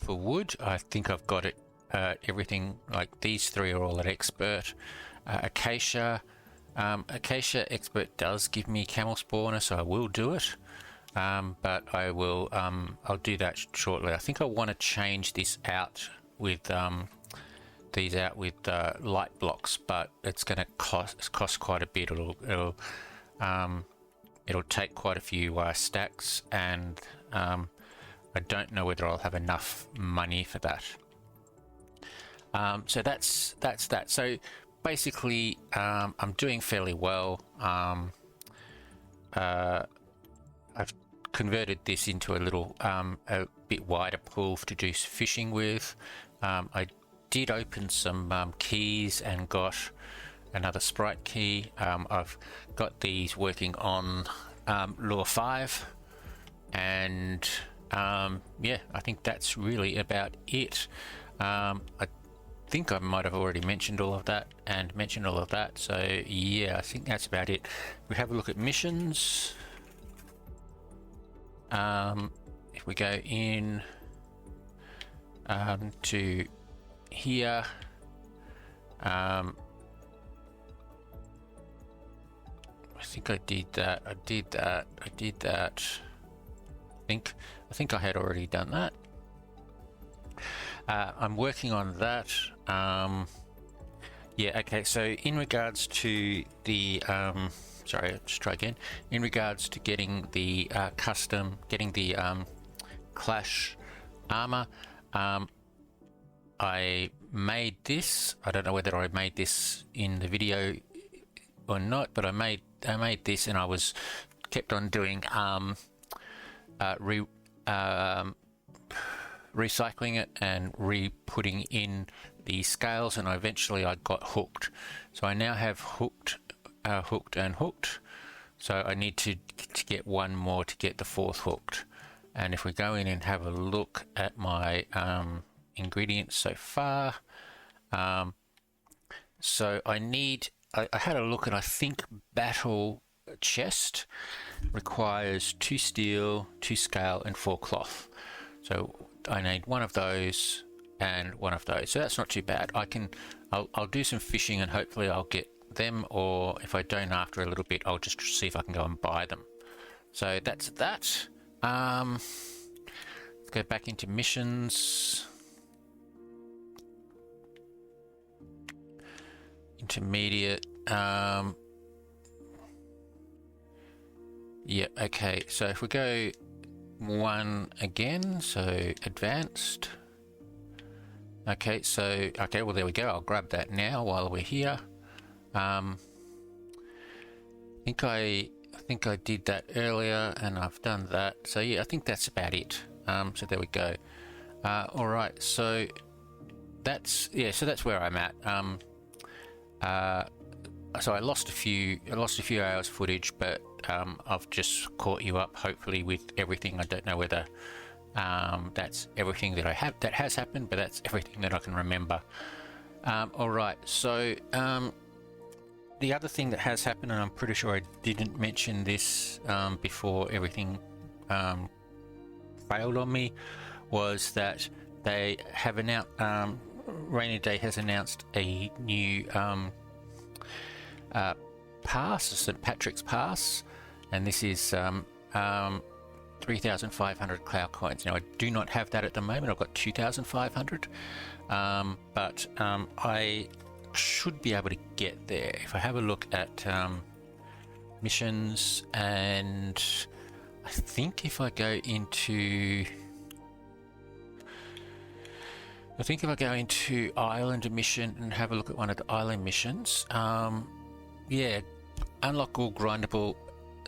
A: wood. I think I've got it. Everything, like these three are all at expert. Acacia expert does give me camel spawner, so I will do it. But I'll do that shortly. I think I want to change this out with these out with light blocks, but it's going to cost quite a bit. It'll take quite a few stacks, and I don't know whether I'll have enough money for that. So that's that. So basically, I'm doing fairly well. I've converted this into a little a bit wider pool to do fishing with. I did open some keys and got another sprite key. I've got these working on lure 5, and yeah, I think that's really about it. I think I might have already mentioned all of that so yeah, I think that's about it. We have a look at missions. If we go in to here, I think I did that. I think I had already done that. I'm working on that. Yeah, okay, so in regards to the sorry, I'll just try again. In regards to getting the Clash armor, I made this. I don't know whether I made this in the video or not, but I made this, and I was kept on doing recycling it and re-putting in the scales, and eventually I got hooked. So I now have hooked, and hooked. So I need to get one more to get the 4th hooked. And if we go in and have a look at my ingredients so far, so I had a look, and I think battle chest requires 2 steel, 2 scale, and 4 cloth. So I need one of those and one of those. So that's not too bad. I'll do some fishing, and hopefully I'll get them, or if I don't after a little bit, I'll just see if I can go and buy them. So that's that. Let's go back into missions. Intermediate. Yeah, okay. So if we go 1 again, so advanced. Okay, so well, there we go. I'll grab that now while we're here. I think I did that earlier, and I've done that. So yeah, I think that's about it. So there we go. All right, so that's where I'm at. So I lost a few hours footage, but I've just caught you up, hopefully, with everything. I don't know whether that's everything that has happened, but that's everything that I can remember. All right, so the other thing that has happened, and I'm pretty sure I didn't mention this before everything failed on me, was that they have announced, Rainy Day has announced a new pass, St. Patrick's Pass, and this is 3,500 cloud coins. Now I do not have that at the moment. I've got 2,500, but I should be able to get there if I have a look at missions, and I think if I go into Island mission and have a look at one of the island missions, yeah, unlock all grindable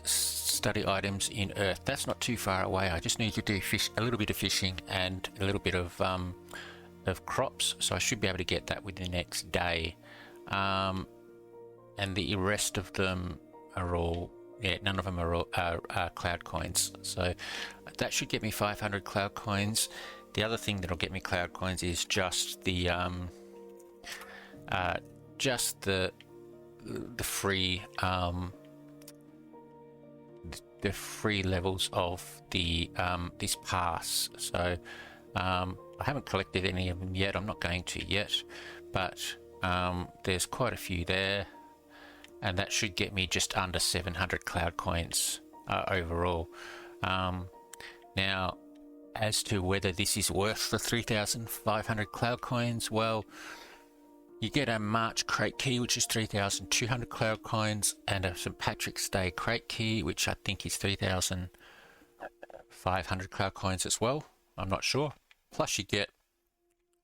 A: study items in Earth. That's not too far away. I just need to do a little bit of fishing and a little bit of crops, so I should be able to get that within the next day. And the rest of them are all, yeah, none of them are all cloud coins. So that should get me 500 cloud coins. The other thing that'll get me cloud coins is just the free levels of the this pass. So I haven't collected any of them yet. I'm not going to yet, but there's quite a few there, and that should get me just under 700 cloud coins overall. Now, as to whether this is worth the 3,500 cloud coins, well, You get a March crate key, which is 3,200 cloud coins, and a St. Patrick's Day crate key, which I think is 3,500 cloud coins as well. I'm not sure. Plus you get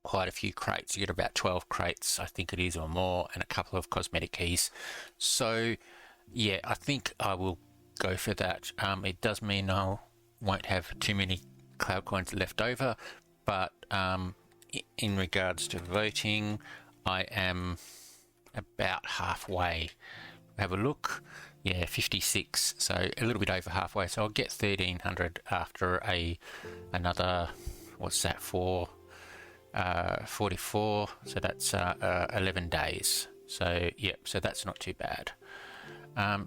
A: quite a few crates. You get about 12 crates, I think it is, or more, and a couple of cosmetic keys. So yeah, I think I will go for that. It does mean I won't have too many cloud coins left over, but in regards to voting, I am about halfway. Have a look. Yeah, 56, so a little bit over halfway. So I'll get 1,300 after another, what's that for? 44. So that's 11 days. So yeah, so that's not too bad.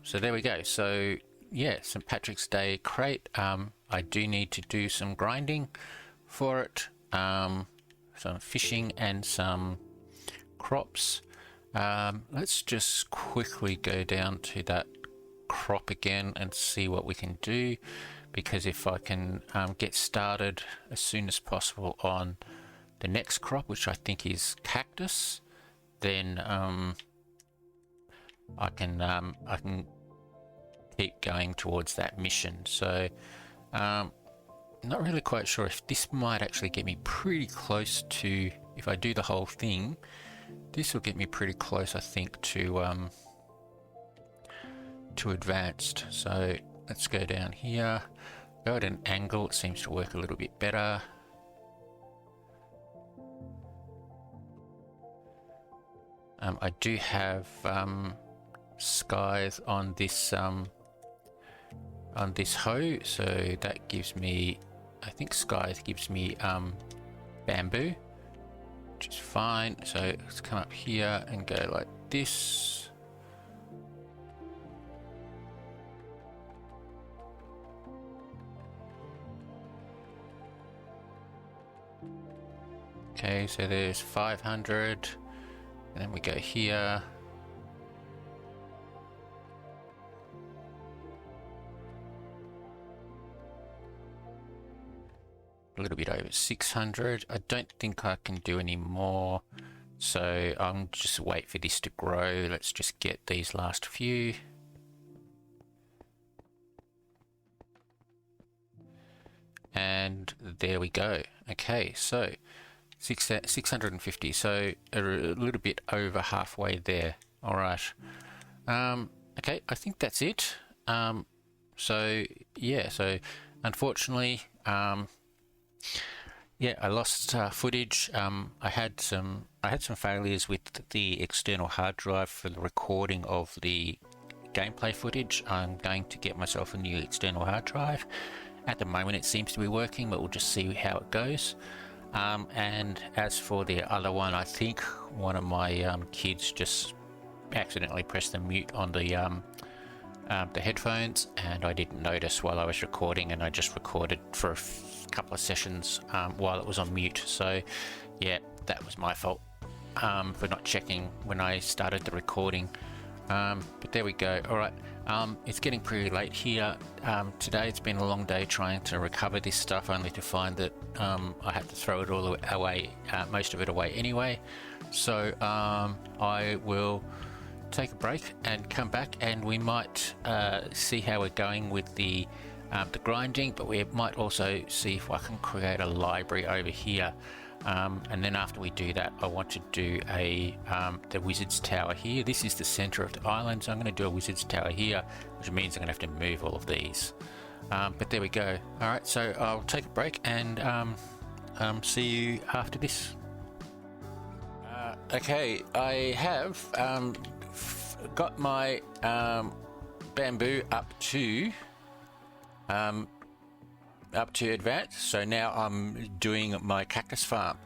A: So there we go. So yeah, St. Patrick's Day crate. I do need to do some grinding for it. Some fishing and some crops. Let's just quickly go down to that crop again and see what we can do, because if I can get started as soon as possible on the next crop, which I think is cactus, then I can keep going towards that mission. So not really quite sure if this might actually get me pretty close to, if I do the whole thing, this will get me pretty close, I think, to advanced. So let's go down here, go at an angle. It seems to work a little bit better. I do have skies on this hoe, so that gives me, I think skies gives me bamboo, which is fine. So let's come up here and go like this. Okay, so there's 500, and then we go here. A little bit over 600. I don't think I can do any more, so I'll just wait for this to grow. Let's just get these last few. And there we go. Okay, so 650, so a little bit over halfway there. All right. Okay, I think that's it. So yeah, so unfortunately, yeah, I lost footage. I had some failures with the external hard drive for the recording of the gameplay footage. I'm going to get myself a new external hard drive. At the moment it seems to be working, but we'll just see how it goes. And as for the other one, I think one of my kids just accidentally pressed the mute on the headphones, and I didn't notice while I was recording, and I just recorded for a couple of sessions while it was on mute. So yeah, that was my fault for not checking when I started the recording. But there we go. All right. It's getting pretty late here. Today it's been a long day trying to recover this stuff, only to find that I had to throw it all away, most of it away anyway. So I will take a break and come back, and we might see how we're going with the grinding, but we might also see if I can create a library over here. And then after we do that, I want to do the Wizard's Tower here. This is the center of the island, so I'm going to do a Wizard's Tower here, which means I'm going to have to move all of these. But there we go. All right, so I'll take a break and see you after this. Okay, I have got my bamboo up to advanced, so now I'm doing my cactus farm.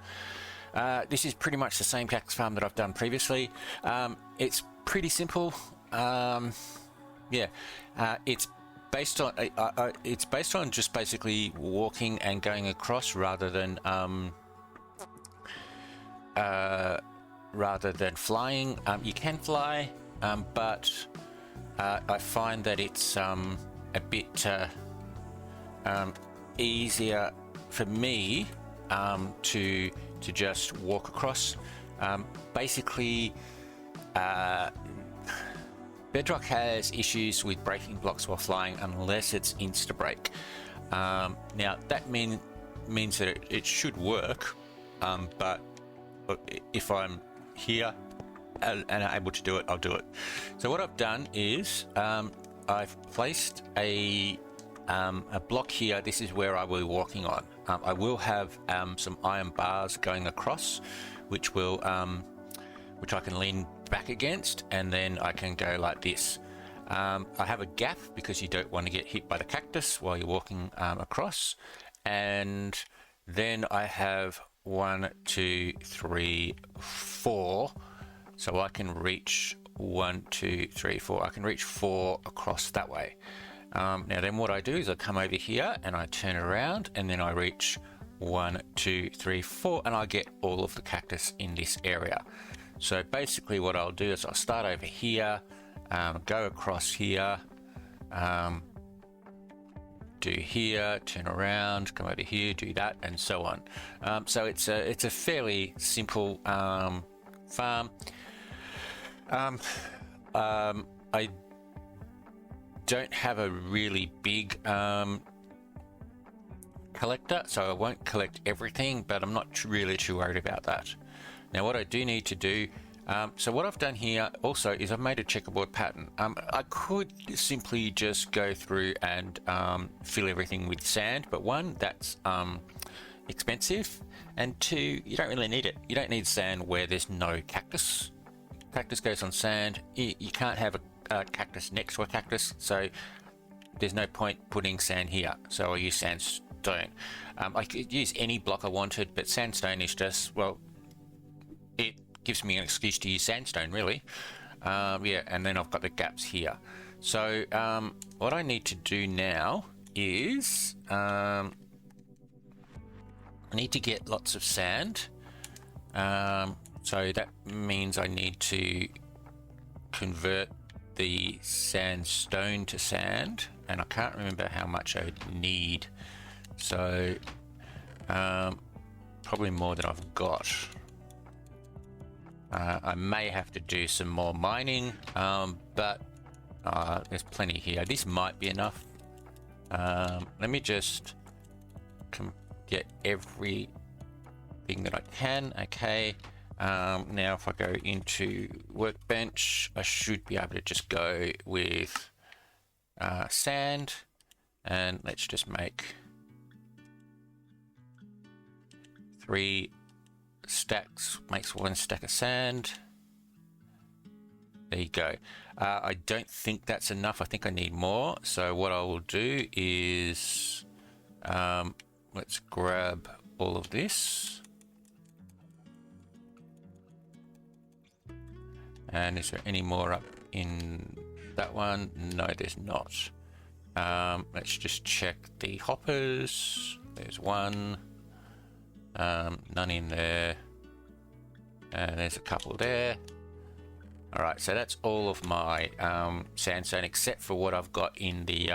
A: This is pretty much the same cactus farm that I've done previously. It's pretty simple. Yeah, it's based on just basically walking and going across rather than flying. You can fly, but I find that it's a bit easier for me to just walk across. Basically, Bedrock has issues with breaking blocks while flying unless it's insta-break. Now that means that it should work, but if I'm here and able to do it, I'll do it. So what I've done is I've placed a block here. This is where I will be walking on. I will have some iron bars going across, which I can lean back against, and then I can go like this. I have a gap because you don't want to get hit by the cactus while you're walking across, and then I have 1, 2, 3, 4, so I can reach 1, 2, 3, 4. I can reach 4 across that way. Now then what I do is I come over here and I turn around, and then I reach 1, 2, 3, 4, and I get all of the cactus in this area. So basically what I'll do is I'll start over here, go across here, do here, turn around, come over here, do that, and so on. So it's a fairly simple farm. I don't have a really big collector, so I won't collect everything, but I'm not really too worried about that. Now what I do need to do, so what I've done here also is I've made a checkerboard pattern. I could simply just go through and fill everything with sand, but one, that's expensive, and two, you don't really need it. You don't need sand where there's no cactus. Cactus goes on sand. You can't have a cactus next to a cactus, so there's no point putting sand here. So I use sandstone. I could use any block I wanted, but sandstone is just, well, it gives me an excuse to use sandstone, really. Yeah, and then I've got the gaps here. So what I need to do now is I need to get lots of sand. So that means I need to convert the sandstone to sand, and I can't remember how much I need. So probably more than I've got. I may have to do some more mining, but there's plenty here. This might be enough. Let me just get everything that I can. Okay. Now if I go into workbench, I should be able to just go with sand, and let's just make 3 stacks, makes 1 stack of sand. There you go. I don't think that's enough. I think I need more. So what I will do is let's grab all of this. And is there any more up in that one? No, there's not. Let's just check the hoppers. There's 1. None in there. And there's a couple there. Alright, so that's all of my sandstone except for what I've got in the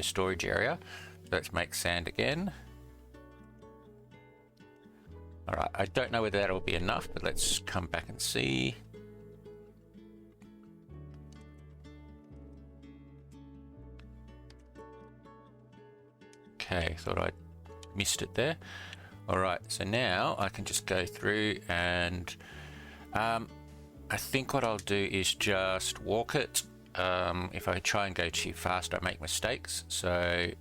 A: storage area. So let's make sand again. Alright, I don't know whether that'll be enough, but let's come back and see. Okay, thought I missed it there. Alright, so now I can just go through and I think what I'll do is just walk it. If I try and go too fast, I make mistakes. So let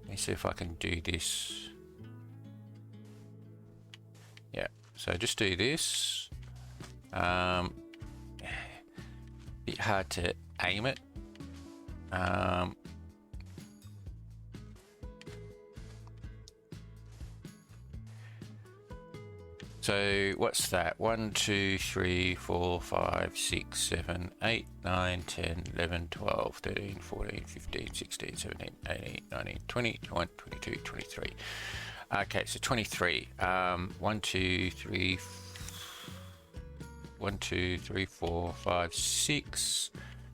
A: me see if I can do this. Yeah, so just do this. Bit hard to aim it. So what's that? 1, 2, 3, 4, 5, 6, 7, 8, 9, 10, 11, 12, 13, 14, 15, 16, 17, 18, 19, 20, 21, 22, 23. Okay, so 23. 1, 2, 3, 1, 2, 3, 4, 5, 6,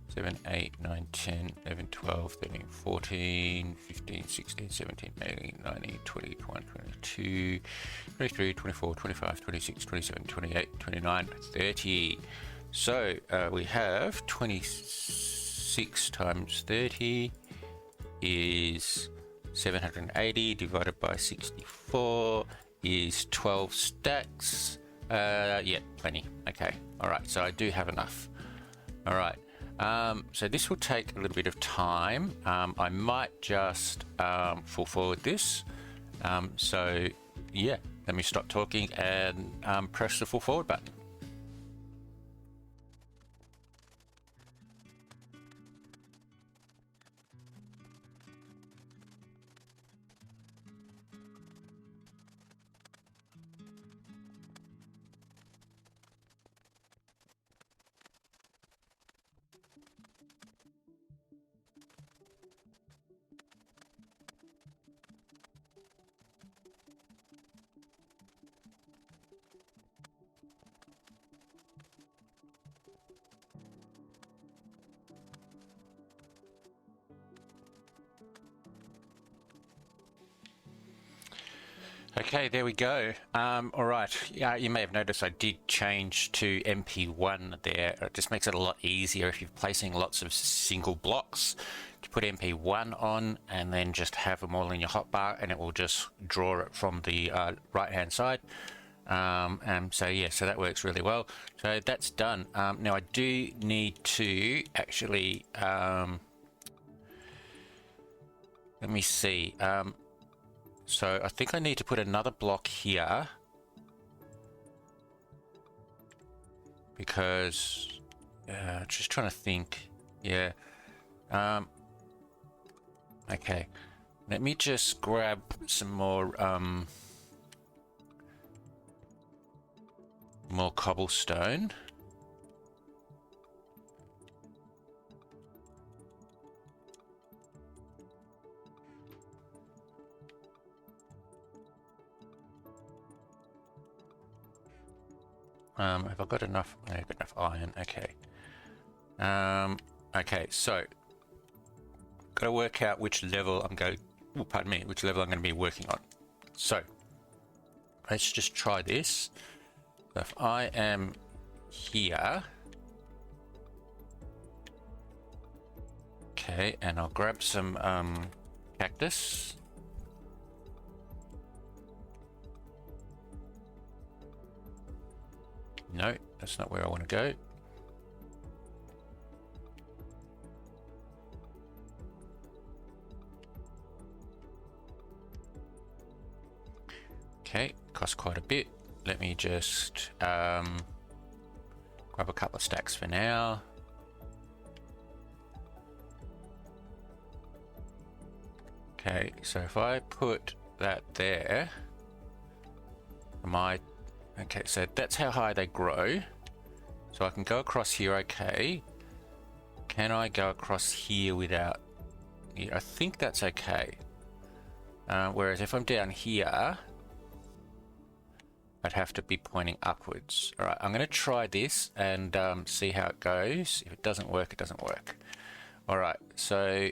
A: 7, 8, 9, 10, 11, 12, 13, 14, 15, 16, 17, 18, 19, 20, 21, 22, 23, 24, 25, 26, 27, 28, 29, 30. So we have 26 times 30 is 780 divided by 64 is 12 stacks. Yeah, plenty. Okay. All right. So I do have enough. All right. So this will take a little bit of time. I might just full forward this. So yeah, let me stop talking and press the full forward button. Okay, there we go. All right. Yeah, you may have noticed I did change to MP1 there. It just makes it a lot easier if you're placing lots of single blocks to put MP1 on and then just have them all in your hotbar, and it will just draw it from the right-hand side. And so yeah, so that works really well. So that's done. Now I do need to actually let me see. So I think I need to put another block here because just trying to think. Yeah. Okay. Let me just grab some more cobblestone. Have I got enough? I've got enough iron. Okay. Okay, so got to work out which level I'm going. Oh, pardon me, which level I'm going to be working on. So let's just try this. So if I am here, okay, and I'll grab some cactus. No, that's not where I want to go. Okay, costs quite a bit. Let me just grab a couple of stacks for now. Okay, so if I put that there, okay, so that's how high they grow. So I can go across here, okay. Can I go across here without... Yeah, I think that's okay. Whereas if I'm down here, I'd have to be pointing upwards. All right, I'm going to try this and see how it goes. If it doesn't work, it doesn't work. All right, so...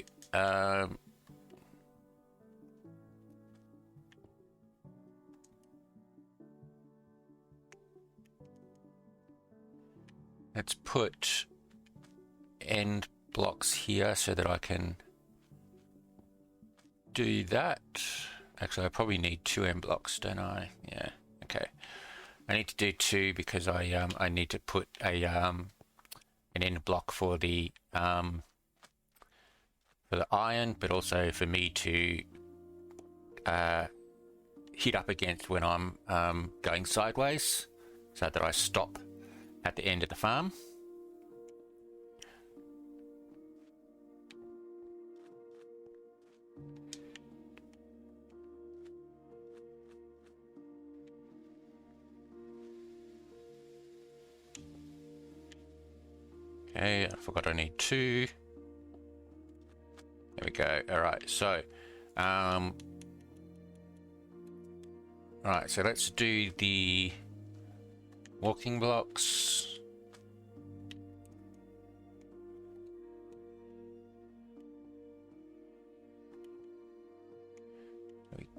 A: let's put end blocks here so that I can do that. Actually, I probably need 2 end blocks, don't I? Yeah. Okay. I need to do 2 because I need to put a an end block for the iron, but also for me to hit up against when I'm going sideways, so that I stop at the end of the farm. Okay, I forgot I need 2. There we go. All right, so all right, so let's do the walking blocks.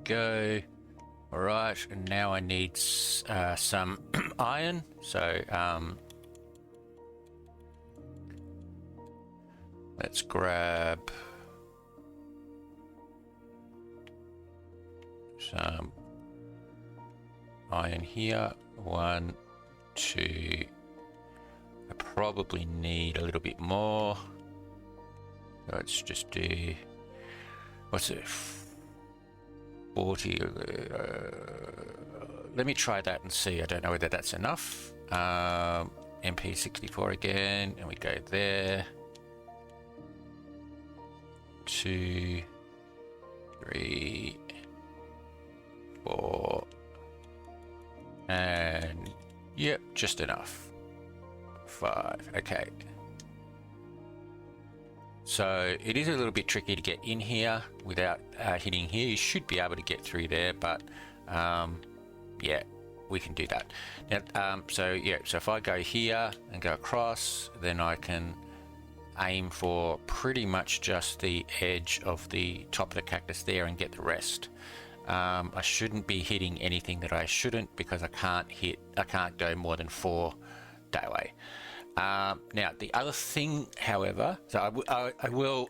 A: go. All right, and now I need some iron. So let's grab some iron here. 1, 2. I probably need a little bit more. Let's just do, what's it, 40. Let me try that and see. I don't know whether that's enough. MP64 again, and we go there. 2, 3, 4, and yep, just enough. 5. Okay. So it is a little bit tricky to get in here without hitting here. You should be able to get through there, but yeah, we can do that. Now, so if I go here and go across, then I can aim for pretty much just the edge of the top of the cactus there and get the rest. I shouldn't be hitting anything that I shouldn't, because I can't go more than 4 daylight. Now the other thing, however, so I will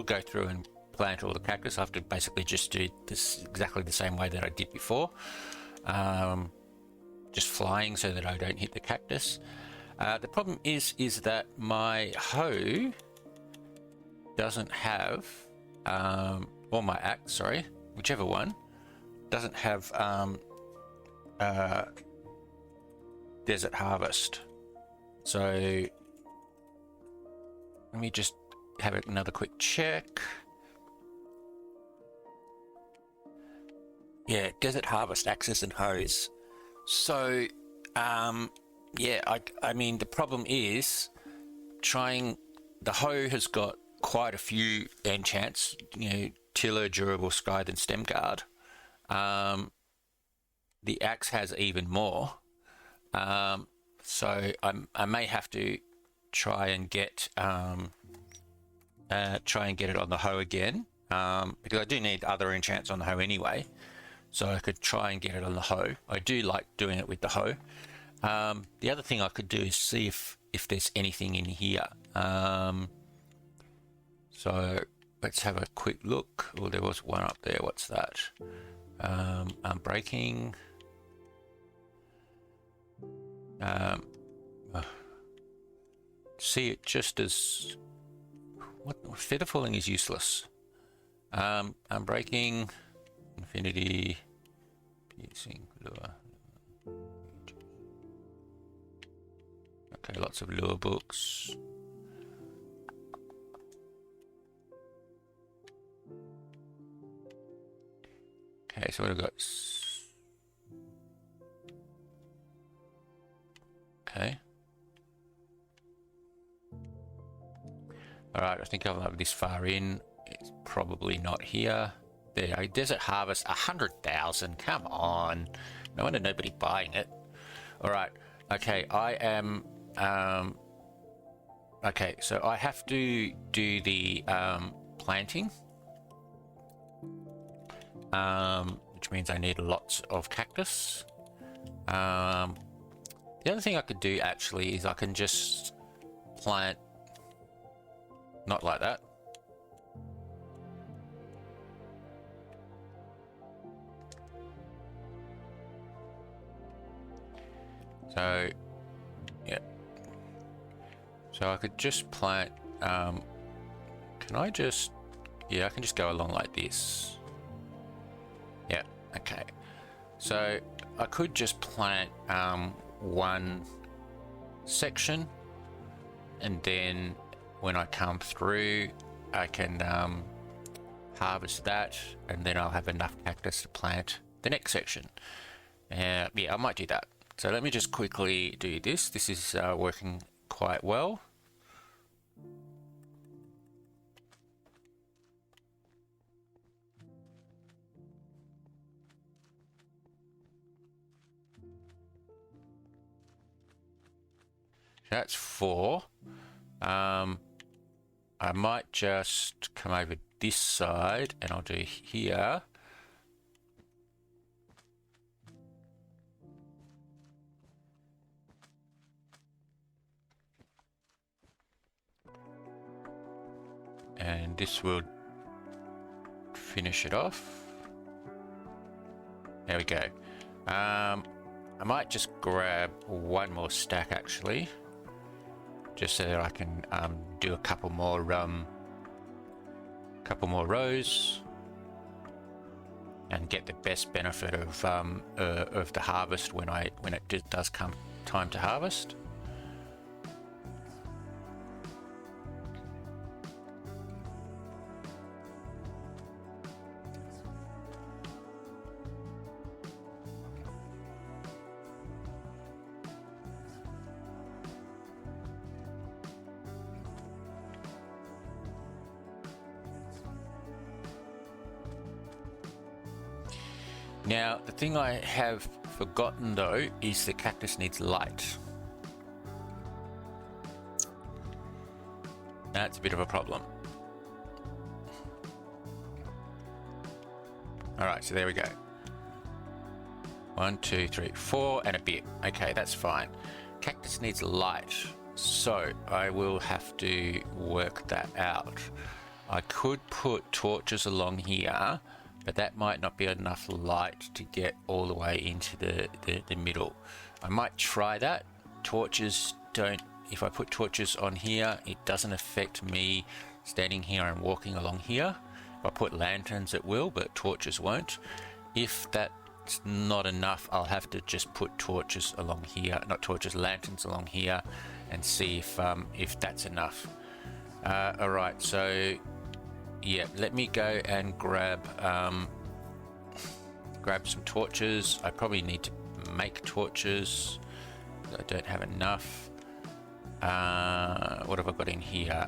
A: go through and plant all the cactus. I have to basically just do this exactly the same way that I did before, just flying so that I don't hit the cactus. The problem is that my hoe doesn't have, or my axe, sorry, whichever one, doesn't have desert harvest. So let me just have another quick check. Yeah, desert harvest axes and hoes. So yeah, I mean, the problem is trying. The hoe has got quite a few enchants, you know, tiller, durable, scythe, and stem guard. The axe has even more. So I may have to try and get it on the hoe again, because I do need other enchants on the hoe anyway. So I could try and get it on the hoe. I do like doing it with the hoe. The other thing I could do is see if there's anything in here. So let's have a quick look. Oh, there was one up there. What's that? Unbreaking. See it just as feather falling is useless. Unbreaking, infinity, piercing, lure. Okay, lots of lure books. Okay, so what have I got? Okay. Alright, I think I'll have this far in. It's probably not here. There, Desert Harvest, 100,000. Come on. No wonder nobody buying it. Alright, okay, I am... okay, so I have to do the planting. Which means I need lots of cactus. The other thing I could do actually is I can just plant, not like that. So, yeah. So I could just plant, can I just, yeah, I can just go along like this. Yeah, okay. So I could just plant one section, and then when I come through I can harvest that, and then I'll have enough cactus to plant the next section. Yeah, I might do that. So let me just quickly do this. This is working quite well. That's 4. I might just come over this side and I'll do here and this will finish it off. There we go. I might just grab one more stack actually, just so that I can do a couple more rows and get the best benefit of the harvest when it does come time to harvest. Now, the thing I have forgotten though is the cactus needs light. That's a bit of a problem. Alright, so there we go. 1, 2, 3, 4 and a bit. Okay, that's fine. Cactus needs light, so I will have to work that out. I could put torches along here, but that might not be enough light to get all the way into the middle. I might try that. Torches don't, if I put torches on here, it doesn't affect me standing here and walking along here. If I put lanterns, it will, but torches won't. If that's not enough, I'll have to just put torches along here, not torches, lanterns along here, and see if that's enough. All right, so yeah, let me go and grab some torches. I probably need to make torches. I don't have enough. What have I got in here?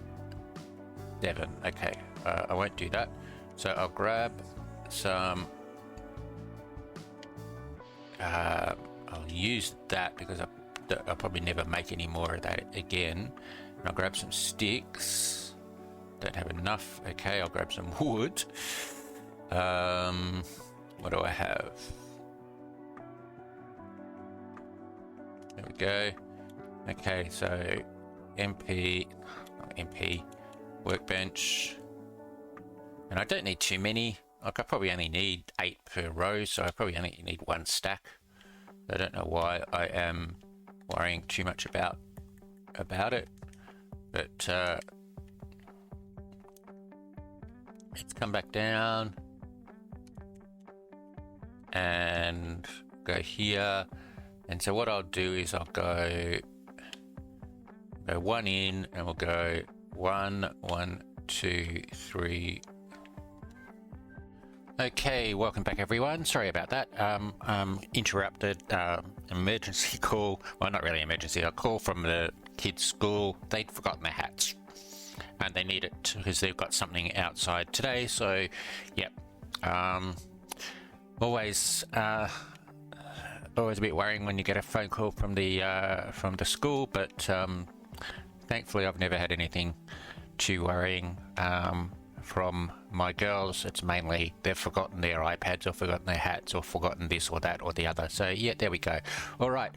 A: 7. Okay, I won't do that. So I'll grab some. I'll use that because I'll probably never make any more of that again. And I'll grab some sticks. Don't have enough. Okay, I'll grab some wood. What do I have? There we go. Okay, so MP workbench. And I don't need too many. Like I probably only need 8 per row, so I probably only need 1 stack. I don't know why I am worrying too much about it, but let's come back down and go here. And so what I'll do is I'll go 1 in, and we'll go 1, 1, 2, 3. Okay, welcome back everyone. Sorry about that. Interrupted emergency call. Well, not really emergency. A call from the kids' school. They'd forgotten their hats, and they need it because they've got something outside today. So, yep. Always a bit worrying when you get a phone call from the school, but thankfully I've never had anything too worrying from my girls. It's mainly they've forgotten their iPads or forgotten their hats or forgotten this or that or the other. So yeah, there we go. All right.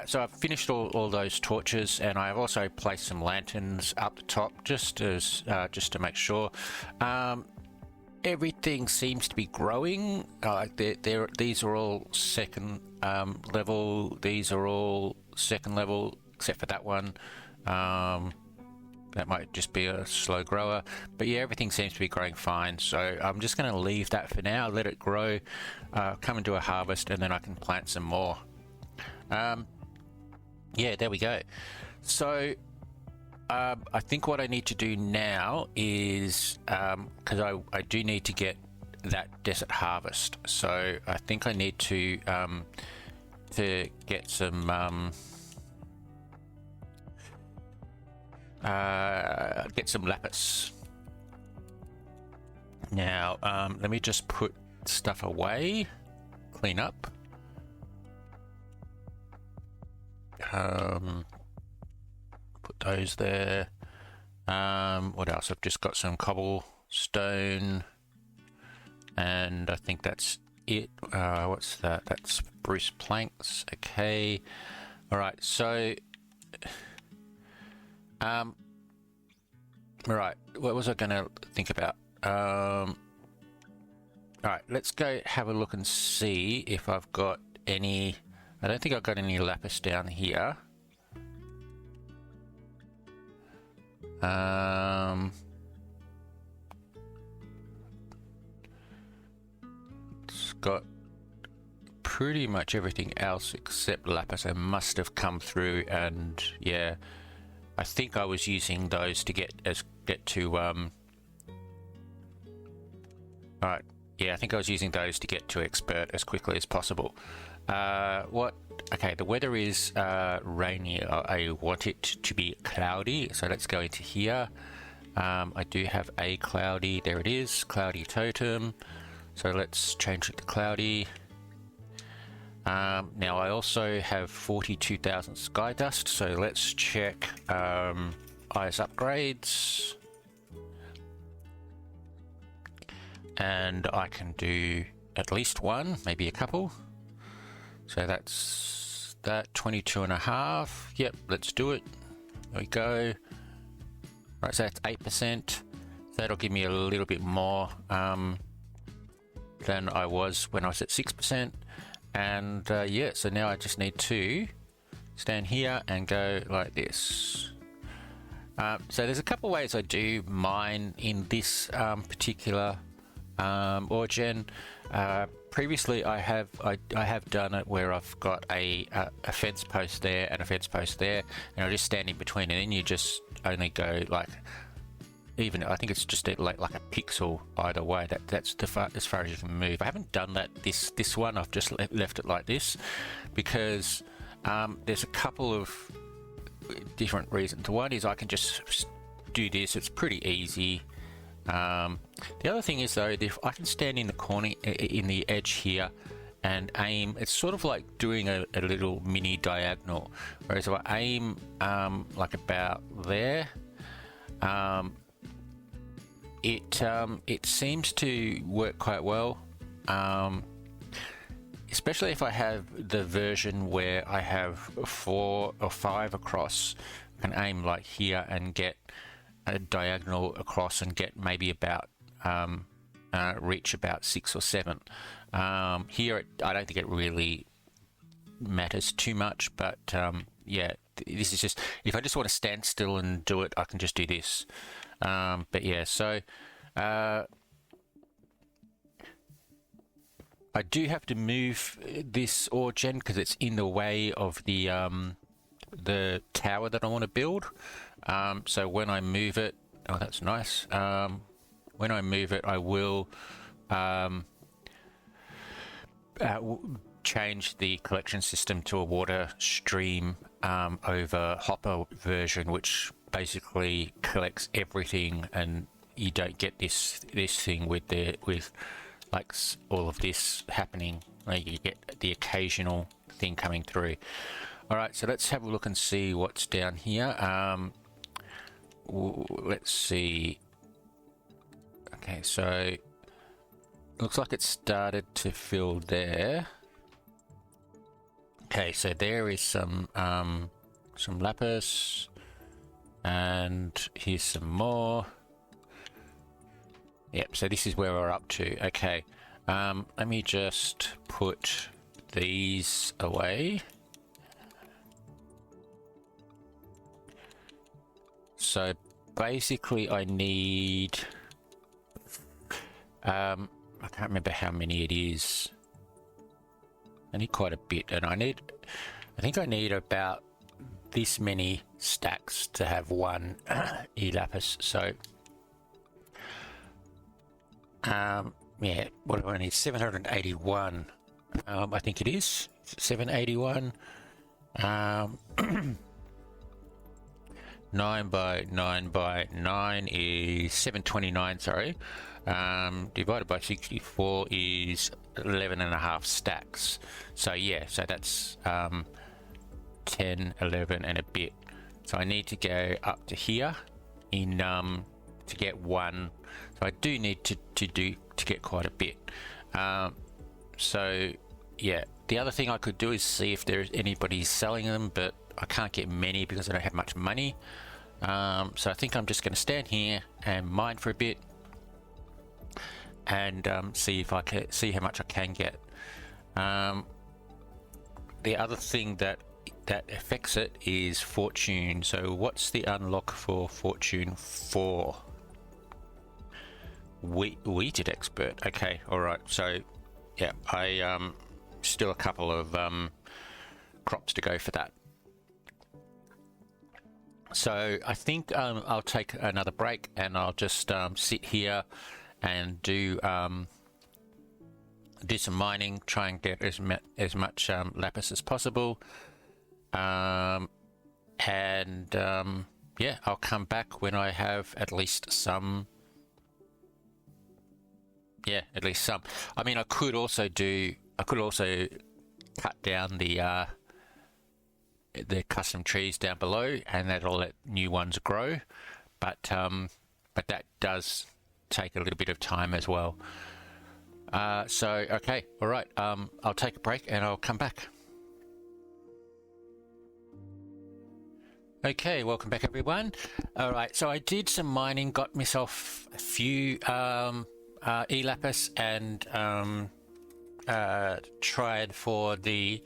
A: So I've finished all those torches, and I've also placed some lanterns up the top just to make sure. Everything seems to be growing. These are all second level. These are all second level, except for that one. That might just be a slow grower, but yeah, everything seems to be growing fine. So I'm just going to leave that for now, let it grow, come into a harvest, and then I can plant some more. Yeah, there we go. So I think what I need to do now is, because I do need to get that desert harvest, so I think I need to get some lapis. Now let me just put stuff away, clean up. Put those there. What else? I've just got some cobblestone, and I think that's it. What's that? That's spruce planks. Okay. All right. So Right, what was I going to think about? All right, let's go have a look and see if I've got any. I don't think I've got any lapis down here. It's got pretty much everything else except lapis. I must have come through, and yeah, I think I was using those to get to Alright, yeah, I think I was using those to get to expert as quickly as possible. Okay, the weather is rainy. I want it to be cloudy, so let's go into here. I do have a cloudy, there it is, cloudy totem. So let's change it to cloudy. Now I also have 42,000 sky dust, so let's check eyes upgrades. And I can do at least one, maybe a couple. So that's that, 22.5. Yep, let's do it. There we go. Right, so that's 8%. That'll give me a little bit more than I was when I was at 6%. And yeah, so now I just need to stand here and go like this. So there's a couple ways I do mine in this particular ore gen. Previously I have done it where I've got a fence post there and a fence post there, and I just stand in between, and then you just only go like, even I think it's just like a pixel either way. That's as far as you can move. I haven't done that this one. I've just left it like this because there's a couple of different reasons. One is I can just do this. It's pretty easy. The other thing is though, if I can stand in the corner, in the edge here, and aim, it's sort of like doing a little mini diagonal. Whereas if I aim like about there, it seems to work quite well. Especially if I have the version where I have 4 or 5 across, I can aim like here and get a diagonal across and get maybe about reach about 6 or 7. Here I don't think it really matters too much, but yeah, this is just, if I just want to stand still and do it, I can just do this. But yeah, so I do have to move this ore gen because it's in the way of the tower that I want to build. So when I move it, oh, that's nice. When I move it, I will change the collection system to a water stream over hopper version, which basically collects everything, and you don't get this thing with like all of this happening. Like you get the occasional thing coming through. All right, so let's have a look and see what's down here. Let's see. Okay, so looks like it started to fill there. Okay, so there is some lapis, and here's some more. Yep, so this is where we're up to. Okay, let me just put these away. So basically I need, I can't remember how many it is. I need quite a bit, and I think I need about this many stacks to have one e-lapis. So yeah, what do I need? 781. I think it is 781. 9 by 9 by 9 is 729, sorry. Divided by 64 is 11.5 stacks. So yeah, so that's 10, 11 and a bit. So I need to go up to here in to get one. So I do need to get quite a bit. So yeah, the other thing I could do is see if there's anybody selling them, but I can't get many because I don't have much money. So I think I'm just going to stand here and mine for a bit, and see if I can see how much I can get. The other thing that affects it is fortune. So what's the unlock for fortune 4? Weeded expert. Okay, all right. So yeah, I still a couple of crops to go for that. So I think I'll take another break, and I'll just sit here and do some mining, try and get as much lapis as possible, and yeah, I'll come back when I have at least some. Yeah, at least some. I mean, I could also cut down the custom trees down below, and that'll let new ones grow. But that does take a little bit of time as well. So okay, all right. I'll take a break and I'll come back. Okay, welcome back everyone. All right, so I did some mining, got myself a few e-lapis, and tried for the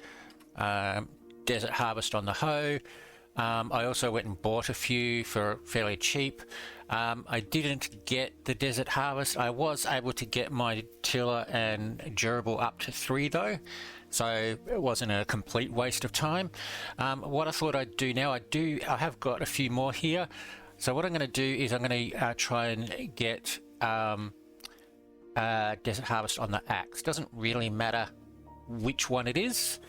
A: desert harvest on the hoe. I also went and bought a few for fairly cheap. I didn't get the desert harvest. I was able to get my tiller and durable up to 3 though, so it wasn't a complete waste of time. What I thought I'd do now, I have got a few more here. So what I'm going to do is I'm going to try and get desert harvest on the axe. Doesn't really matter which one it is.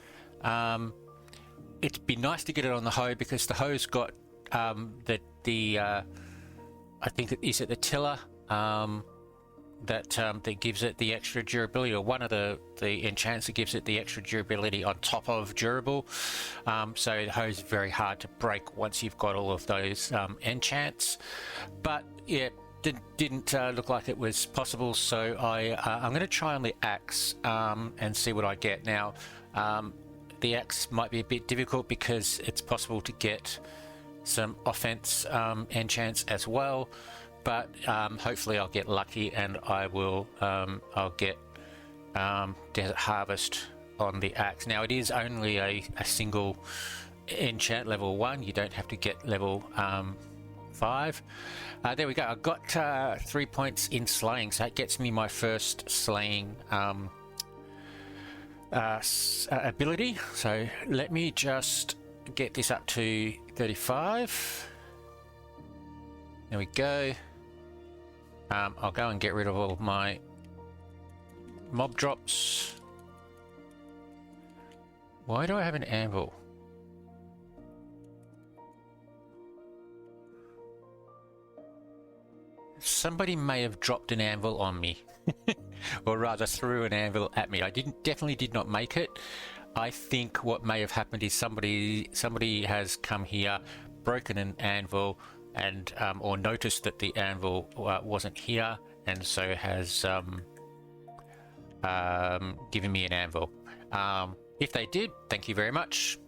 A: It'd be nice to get it on the hoe, because the hoe's got I think is it the tiller that gives it the extra durability, or one of the enchants that gives it the extra durability on top of durable. So the hoe's very hard to break once you've got all of those enchants. But yeah, didn't look like it was possible, so I'm going to try on the axe and see what I get. Now the axe might be a bit difficult because it's possible to get some offense enchants as well, but hopefully I'll get lucky and I'll get desert harvest on the axe. Now it is only a single enchant, level 1. You don't have to get level 5. There we go. I got 3 points in slaying, so that gets me my first slaying ability. So let me just get this up to 35. There we go. I'll go and get rid of all of my mob drops. Why do I have an anvil? Somebody may have dropped an anvil on me. Or rather threw an anvil at me. I definitely did not make it. I think what may have happened is somebody has come here, broken an anvil, and or noticed that the anvil wasn't here, and so has given me an anvil. If they did, thank you very much.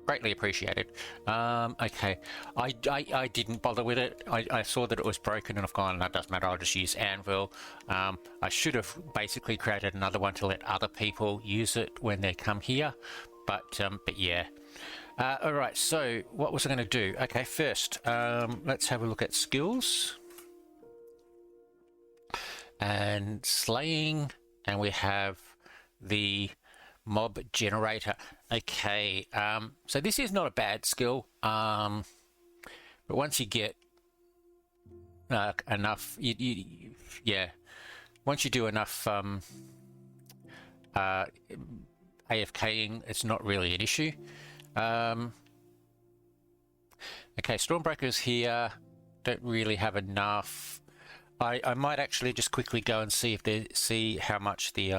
A: Greatly appreciated. Okay, I didn't bother with it. I saw that it was broken and I've gone, that doesn't matter, I'll just use anvil. I should have basically created another one to let other people use it when they come here, but yeah. Alright, so what was I going to do? Okay, first, let's have a look at skills. And slaying, and we have the mob generator. Okay, so this is not a bad skill, but once you get enough, yeah, once you do enough AFKing, it's not really an issue. Okay, Stormbreaker's here. Don't really have enough. I might actually just quickly go and see how much the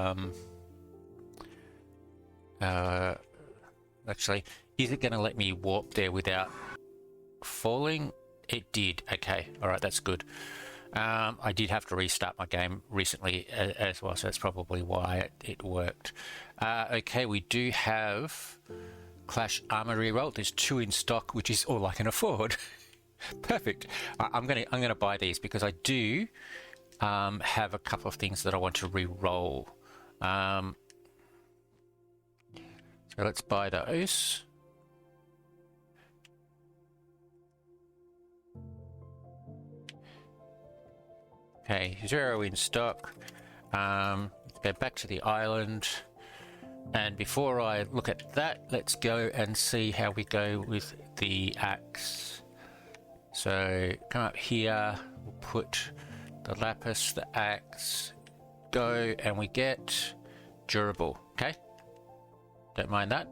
A: actually, is it going to let me warp there without falling? It did. Okay, all right, that's good. I did have to restart my game recently as well, so that's probably why it worked. Okay, we do have Clash Armor reroll. There's 2 in stock, which is all I can afford. Perfect. I'm gonna buy these because I do have a couple of things that I want to re-roll. So let's buy those. Okay, 0 in stock. Let's go back to the island. And before I look at that, let's go and see how we go with the axe. So come up here, we'll put the lapis, the axe, go, and we get durable. Okay, don't mind that.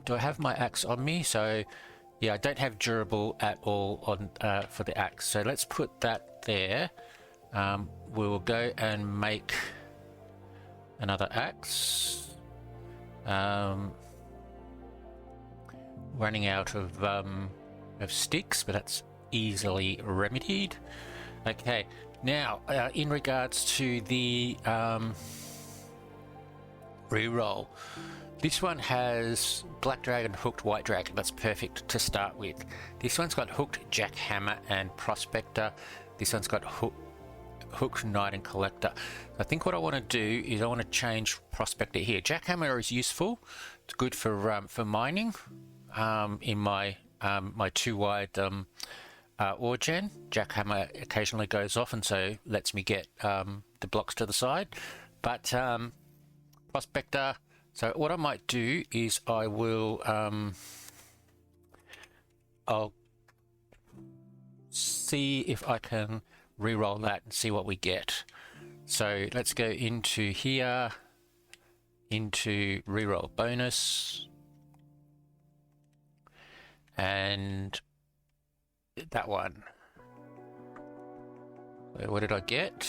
A: Do I have my axe on me? So yeah, I don't have durable at all on for the axe. So let's put that there. We will go and make another axe. Running out of sticks, but that's easily remedied. Okay, now in regards to the reroll, this one has black dragon, hooked, white dragon. That's perfect to start with. This one's got hooked, jackhammer, and prospector. This one's got hooked, knight, and collector. I think what I want to do is I want to change prospector here. Jackhammer is useful. It's good for mining in my my 2-wide ore gen. Jackhammer occasionally goes off and so lets me get the blocks to the side. But prospector, so what I might do is I will I'll see if I can re-roll that and see what we get. So let's go into here, into re-roll bonus, and that one. So what did I get?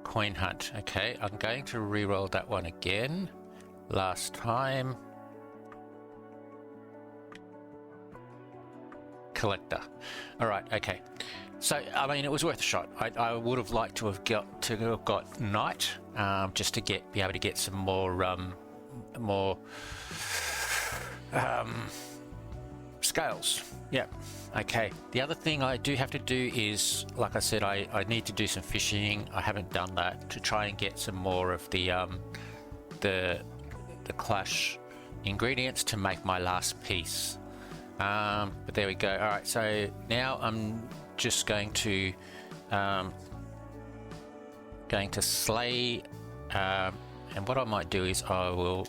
A: Coin hunt. Okay, I'm going to re-roll that one again. Last time. Collector. All right, okay. So, I mean, it was worth a shot. I would have liked to have got knight, just to be able to get some more scales. Yeah. Okay. The other thing I do have to do is, like I said, I need to do some fishing. I haven't done that to try and get some more of the clash ingredients to make my last piece. But there we go. All right. So now I'm just going to slay, and what I might do is I will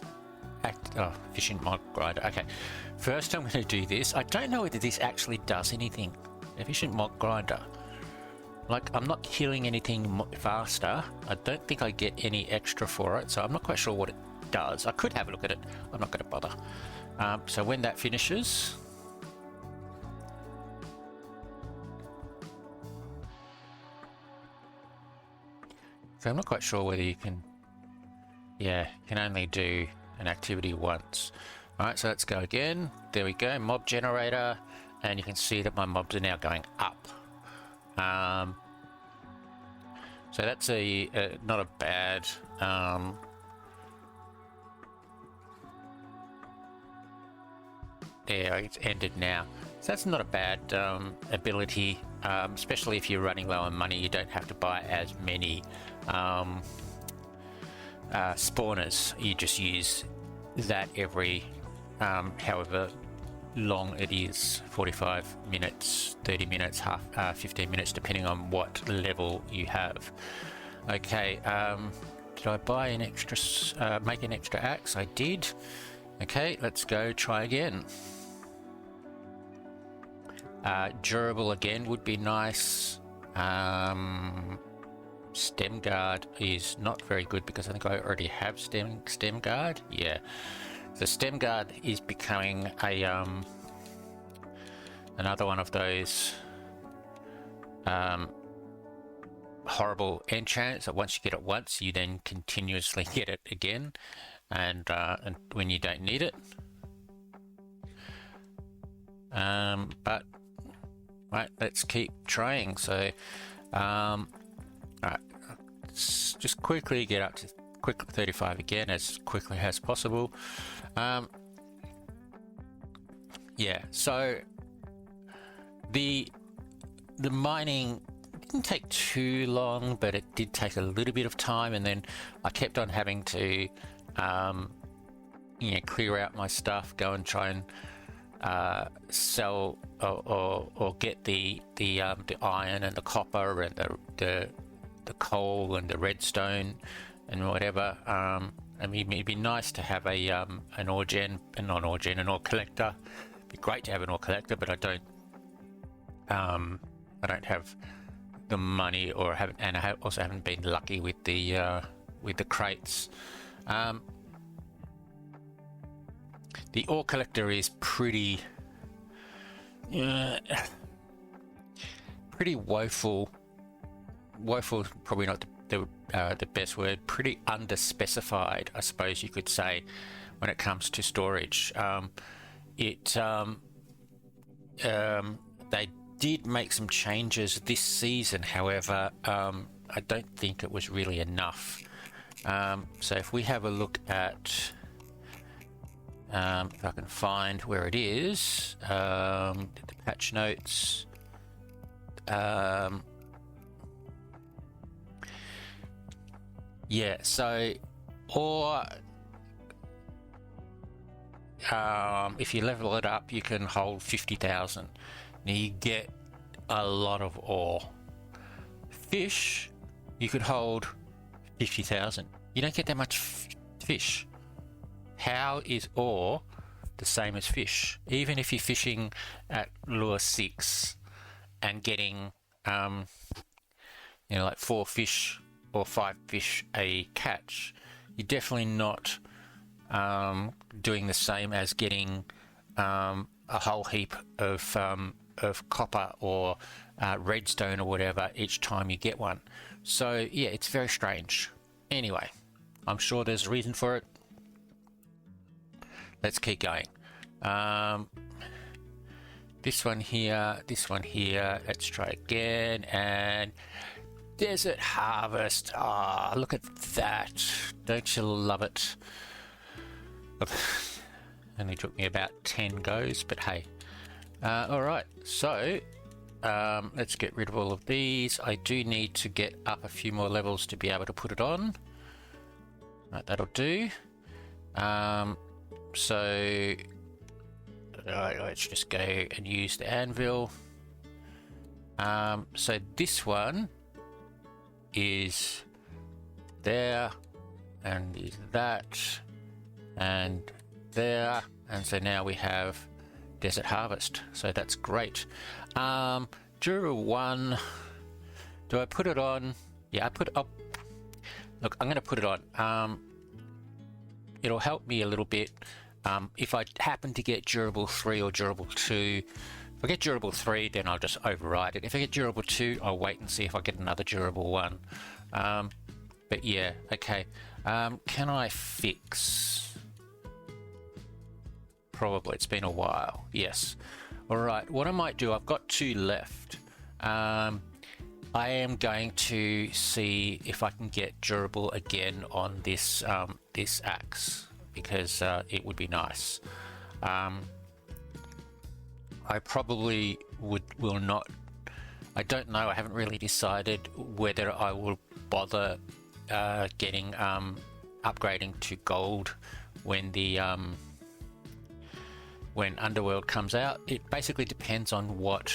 A: efficient mod grinder. Okay, first I'm going to do this. I don't know whether this actually does anything. Efficient mod grinder, like I'm not killing anything faster. I don't think I get any extra for it, so I'm not quite sure what it does. I could have a look at it. I'm not going to bother. So when that finishes, so I'm not quite sure whether you can, yeah, you can only do an activity once. All right, so let's go again. There we go, mob generator, and you can see that my mobs are now going up. So that's not a bad there, it's ended now. So that's not a bad ability, especially if you're running low on money. You don't have to buy as many spawners. You just use that every however long it is, 45 minutes, 30 minutes, 15 minutes, depending on what level you have. Okay, did I buy an extra, make an extra axe? I did. Okay, let's go try again. Durable again would be nice. Stem guard is not very good because I think I already have stem guard. Yeah, the stem guard is becoming a another one of those horrible enchants that once you get it once, you then continuously get it again, and when you don't need it. But right, let's keep trying. So alright, let's just quickly get up to quick 35 again as quickly as possible. Yeah, so the mining didn't take too long, but it did take a little bit of time, and then I kept on having to clear out my stuff, go and try and sell or get the iron and the copper and the coal and the redstone and whatever. I mean, it'd be nice to have an ore collector. It'd be great to have an ore collector, but I don't have the money, or haven't, and I also haven't been lucky with the crates. The ore collector is pretty woeful. Woeful is probably not the best word. Pretty underspecified, I suppose you could say, when it comes to storage. They did make some changes this season, however, I don't think it was really enough. So if we have a look at, if I can find where it is, the patch notes. Yeah, so, or if you level it up, you can hold 50,000. Now you get a lot of ore. Fish, you could hold 50,000. You don't get that much fish. How is ore the same as fish? Even if you're fishing at lure 6 and getting, like 4 fish or 5 fish a catch, you're definitely not doing the same as getting a whole heap of copper or redstone or whatever each time you get one. So yeah, it's very strange. Anyway, I'm sure there's a reason for it. Let's keep going. This one here, let's try again. And desert harvest. Ah, look at that. Don't you love it? Only took me about 10 goes, but hey. Alright, so let's get rid of all of these. I do need to get up a few more levels to be able to put it on. Right, that'll do. So let's just go and use the anvil. So this one is there, and is that, and there, and so now we have desert harvest. So that's great. Jura 1, do I put it on? Yeah, I put up. Look, I'm going to put it on. It'll help me a little bit. If I happen to get durable 3 or durable 2, if I get durable 3, then I'll just override it. If I get durable 2, I'll wait and see if I get another durable 1. But yeah, okay. Can I fix? Probably. It's been a while. Yes. All right. What I might do, I've got 2 left. I am going to see if I can get durable again on this this axe, because it would be nice. I probably will not. I don't know. I haven't really decided whether I will bother getting upgrading to gold when the when Underworld comes out. It basically depends on what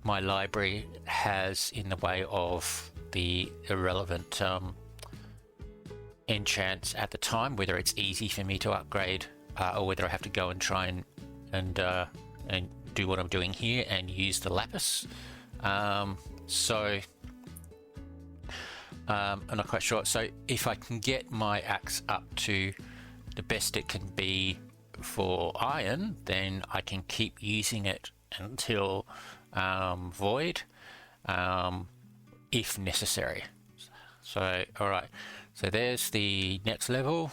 A: my library has in the way of the irrelevant enchants at the time, whether it's easy for me to upgrade or whether I have to go and try and do what I'm doing here and use the lapis. So I'm not quite sure. So if I can get my axe up to the best it can be for iron, then I can keep using it until void, if necessary. So alright, so there's the next level.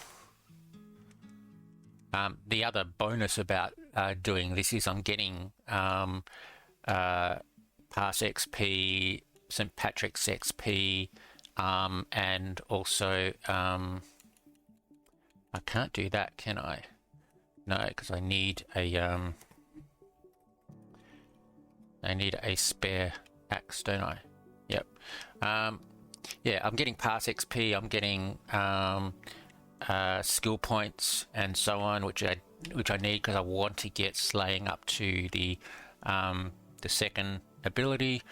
A: The other bonus about doing this is I'm getting Pass XP, St. Patrick's XP, and also I can't do that, can I? No, because I need a I need a spare axe, don't I? Yep. Yeah, I'm getting pass XP, I'm getting skill points and so on, which I need because I want to get slaying up to the second ability,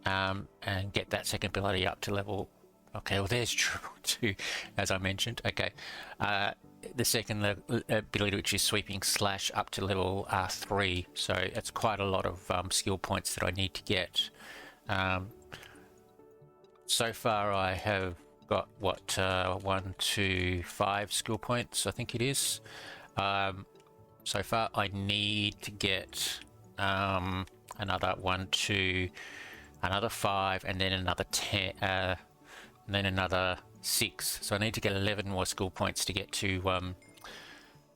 A: and get that second ability up to level. Okay, well there's triple 2, as I mentioned. Okay, the second ability, which is sweeping slash, up to level 3. So it's quite a lot of skill points that I need to get. So far I have got what 1, 2, 5 skill points, I think it is. So far I need to get another 1, 2, another 5, and then another 10, and then another 6. So I need to get 11 more skill points to get to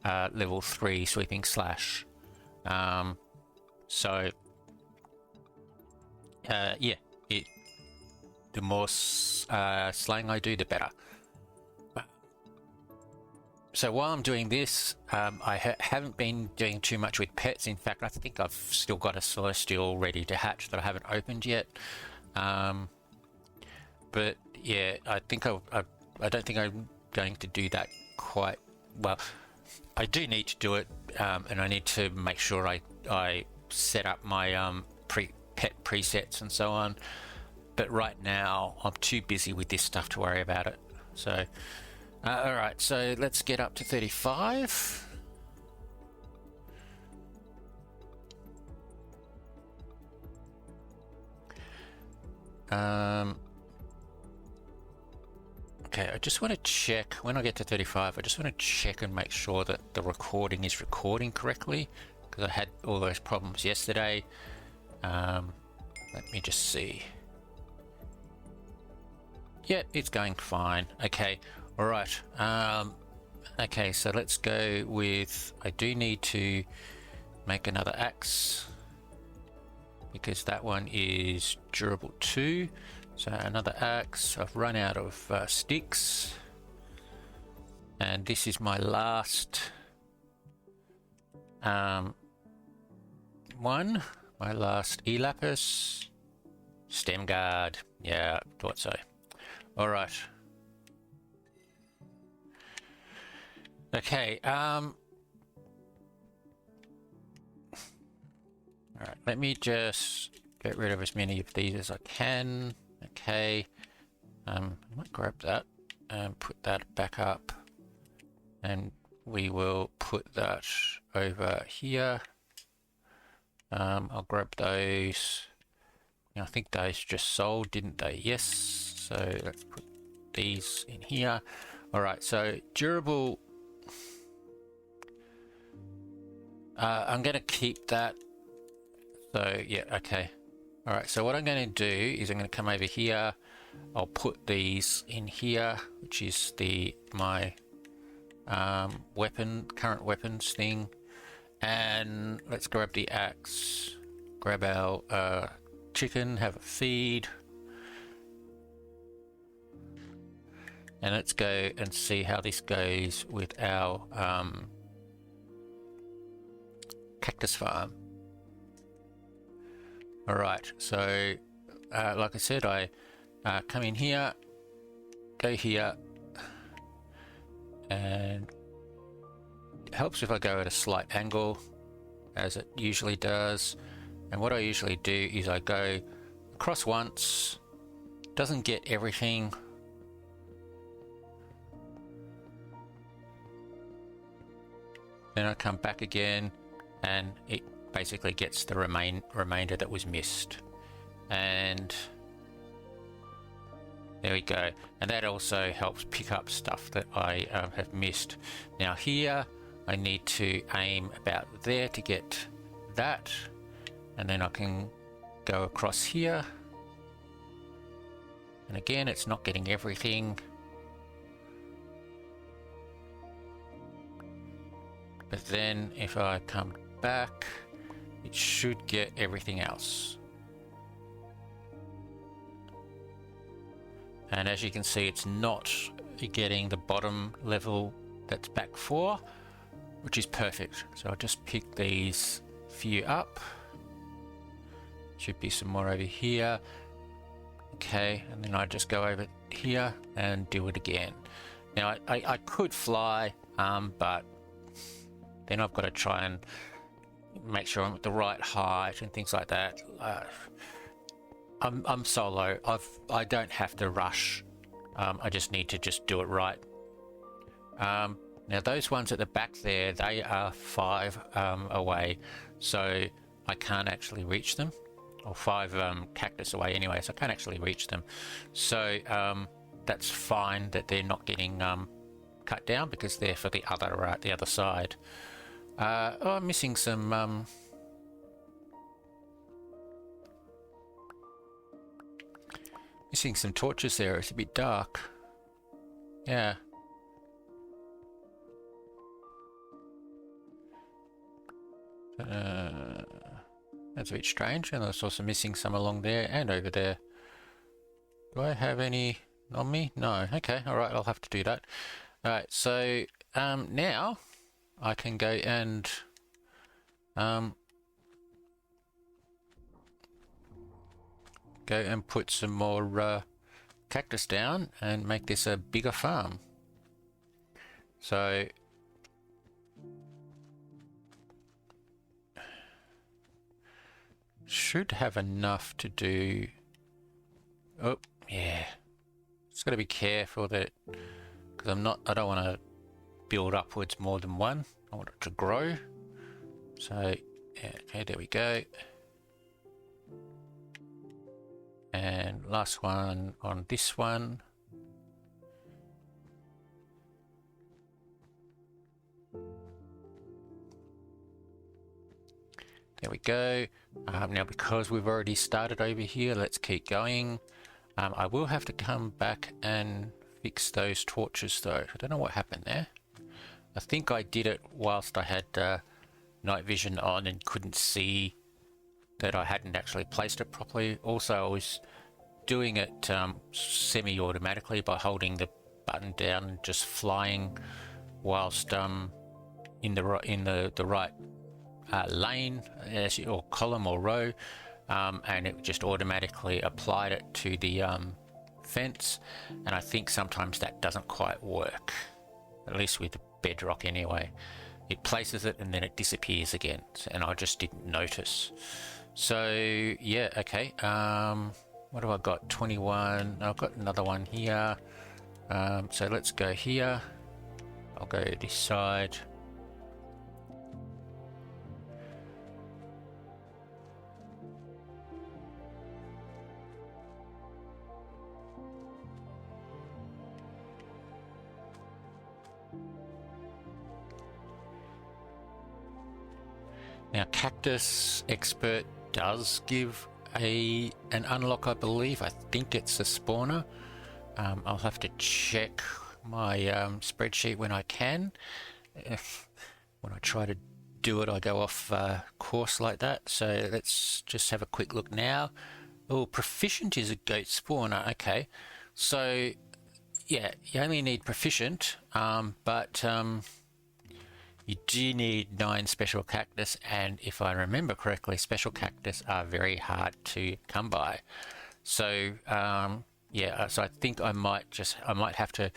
A: level 3 sweeping slash. So yeah, the more slaying I do, the better. So while I'm doing this, I haven't been doing too much with pets. In fact, I think I've still got a Celestial ready to hatch that I haven't opened yet. But yeah, I don't think I'm going to do that quite well. I do need to do it, and I need to make sure I set up my pet presets and so on. But right now, I'm too busy with this stuff to worry about it. So, all right, so let's get up to 35. Okay, I just want to check, when I get to 35, I just want to check and make sure that the recording is recording correctly, because I had all those problems yesterday. Let me just see. Yeah, it's going fine. Okay, all right. Okay, so let's go with, I do need to make another axe, because that one is durable 2. So another axe. I've run out of sticks, and this is my last one. My last E-Lapis. Stem guard. Yeah, thought so. All right. Okay. All right. Let me just get rid of as many of these as I can. Okay. I might grab that and put that back up, and we will put that over here. I'll grab those. I think those just sold, didn't they? Yes. So let's put these in here. All right. So durable. I'm going to keep that. So yeah. Okay. All right. So what I'm going to do is I'm going to come over here. I'll put these in here, which is my current weapons thing. And let's grab the axe, grab our chicken, have a feed, and let's go and see how this goes with our cactus farm. All right, so like I said, I come in here, go here, and it helps if I go at a slight angle, as it usually does. And what I usually do is I go across once, doesn't get everything, then I come back again, and it basically gets the remainder that was missed. And there we go. And that also helps pick up stuff that I have missed. Now here, I need to aim about there to get that. And then I can go across here. And again, it's not getting everything. But then if I come back, it should get everything else. And as you can see, it's not getting the bottom level that's back 4, which is perfect. So I'll just pick these few up, Should be some more over here. Okay, and then I just go over here and do it again. Now I could fly, but then I've got to try and make sure I'm at the right height and things like that. I'm solo. I don't have to rush. I just need to just do it right. Now those ones at the back there, they are 5 away, so I can't actually reach them, or 5 cactus away anyway, so I can't actually reach them. So that's fine that they're not getting cut down, because they're for the other side. Oh, I'm missing some torches there. It's a bit dark. Yeah. That's a bit strange, and I was also missing some along there and over there. Do I have any on me? No. Okay, alright, I'll have to do that. Alright, so now I can go and put some more cactus down and make this a bigger farm. So should have enough to do. Oh yeah, just got to be careful that, because I don't want to build upwards more than one. I want it to grow. So yeah, okay, there we go. And last one on this one. There we go. Now, because we've already started over here, let's keep going. I will have to come back and fix those torches though. I don't know what happened there. I think I did it whilst I had night vision on and couldn't see that I hadn't actually placed it properly. Also, I was doing it semi-automatically by holding the button down and just flying whilst in the right lane, or column or row, and it just automatically applied it to the fence. And I think sometimes that doesn't quite work, at least with Bedrock anyway. It places it and then it disappears again, and I just didn't notice. So yeah, okay, what have I got? 21. I've got another one here. So let's go here. I'll go this side. Now, Cactus Expert does give an unlock, I believe. I think it's a spawner. I'll have to check my spreadsheet when I can. When I try to do it, I go off course like that. So let's just have a quick look now. Oh, proficient is a goat spawner. Okay, so yeah, you only need proficient, but you do need 9 special cactus, and if I remember correctly, special cactus are very hard to come by. So yeah, so I think I might have to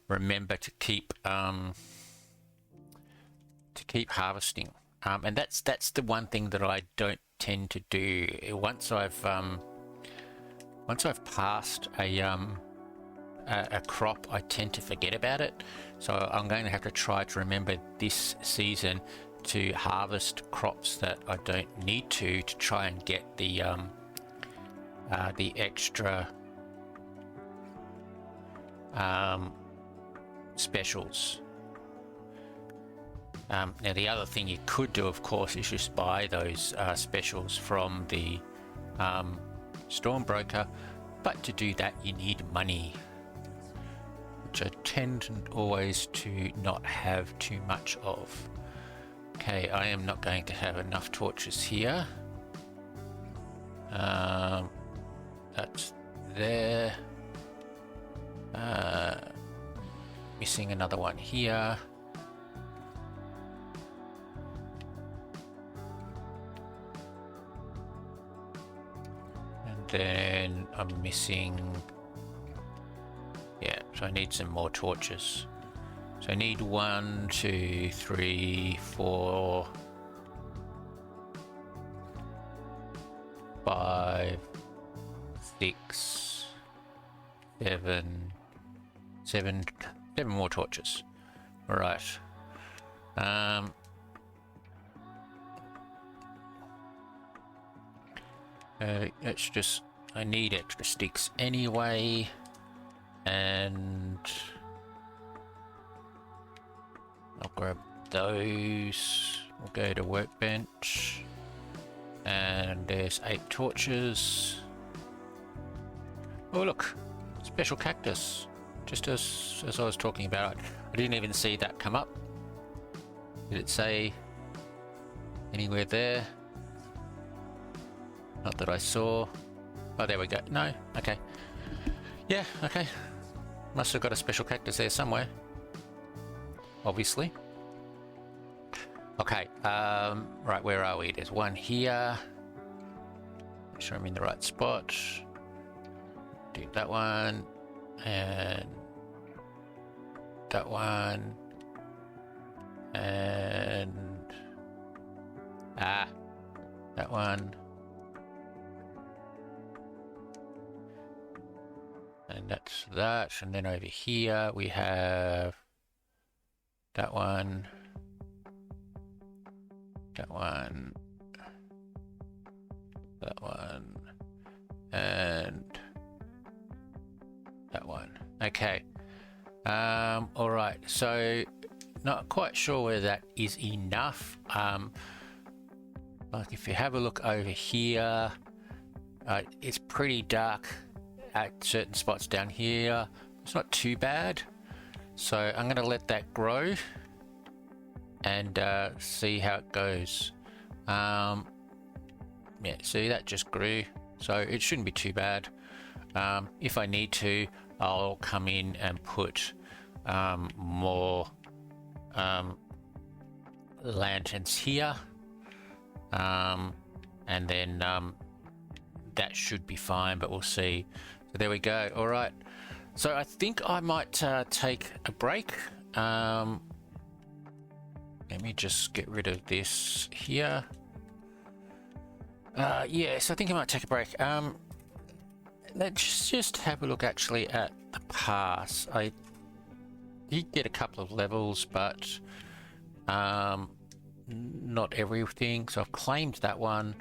A: remember to keep harvesting, and that's the one thing that I don't tend to do. Once I've passed a crop, I tend to forget about it. So I'm going to have to try to remember this season to harvest crops that I don't need to try and get the extra specials. Now the other thing you could do, of course, is just buy those specials from the Stormbroker, but to do that you need money, which I tend always to not have too much of. Okay, I am not going to have enough torches here. That's there. Missing another one here. then I'm missing, yeah, so I need some more torches. So I need 1, 2, 3, 4, 5, 6, 7 more torches. All right. It's just, I need extra sticks anyway, and I'll grab those. We'll go to workbench, and there's 8 torches. Oh look, special cactus, just as I was talking about. I didn't even see that come up. Did it say anywhere there? Not that I saw. Oh, there we go. No, okay. Yeah, okay. Must have got a special cactus there somewhere. Obviously. Okay, right, where are we? There's one here. Make sure I'm in the right spot. Do that one. And that one. And that one. And that's that. And then over here we have that one, that one, that one, and that one. Okay. All right. So not quite sure whether that is enough. Like if you have a look over here, it's pretty dark at certain spots down here. It's not too bad, so I'm going to let that grow and see how it goes. Yeah, see, that just grew, so it shouldn't be too bad. If I need to, I'll come in and put more lanterns here, and then that should be fine, but we'll see. So there we go. All right. So I think I might take a break. Let me just get rid of this here. Yes, I think I might take a break. Let's just have a look actually at the pass. I did get a couple of levels, but not everything. So I've claimed that one.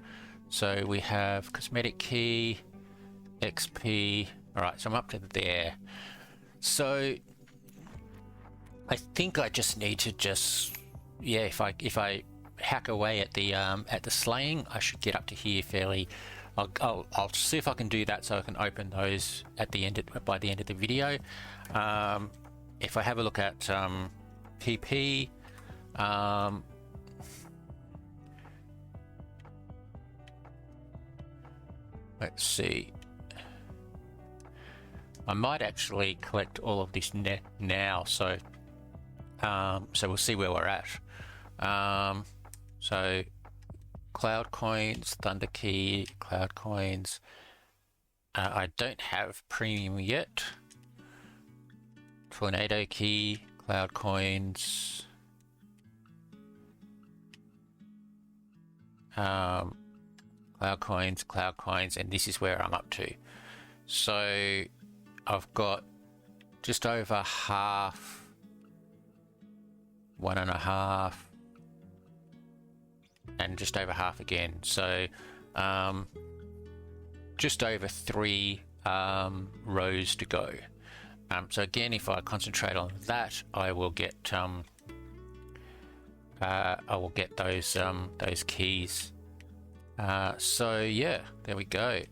A: So we have cosmetic key, XP. All right, so I'm up to there. So I think I just need to yeah, if I hack away at the slaying, I should get up to here fairly. I'll see if I can do that so I can open those at the end by the end of the video. If I have a look at PP, let's see. I might actually collect all of this now, so so we'll see where we're at. So cloud coins, thunder key, cloud coins. I don't have premium yet. Tornado key, cloud coins. Cloud coins, and this is where I'm up to. So I've got just over half, 1.5, and just over half again. So just over 3 rows to go. So again, if I concentrate on that, I will get those keys. So yeah, there we go.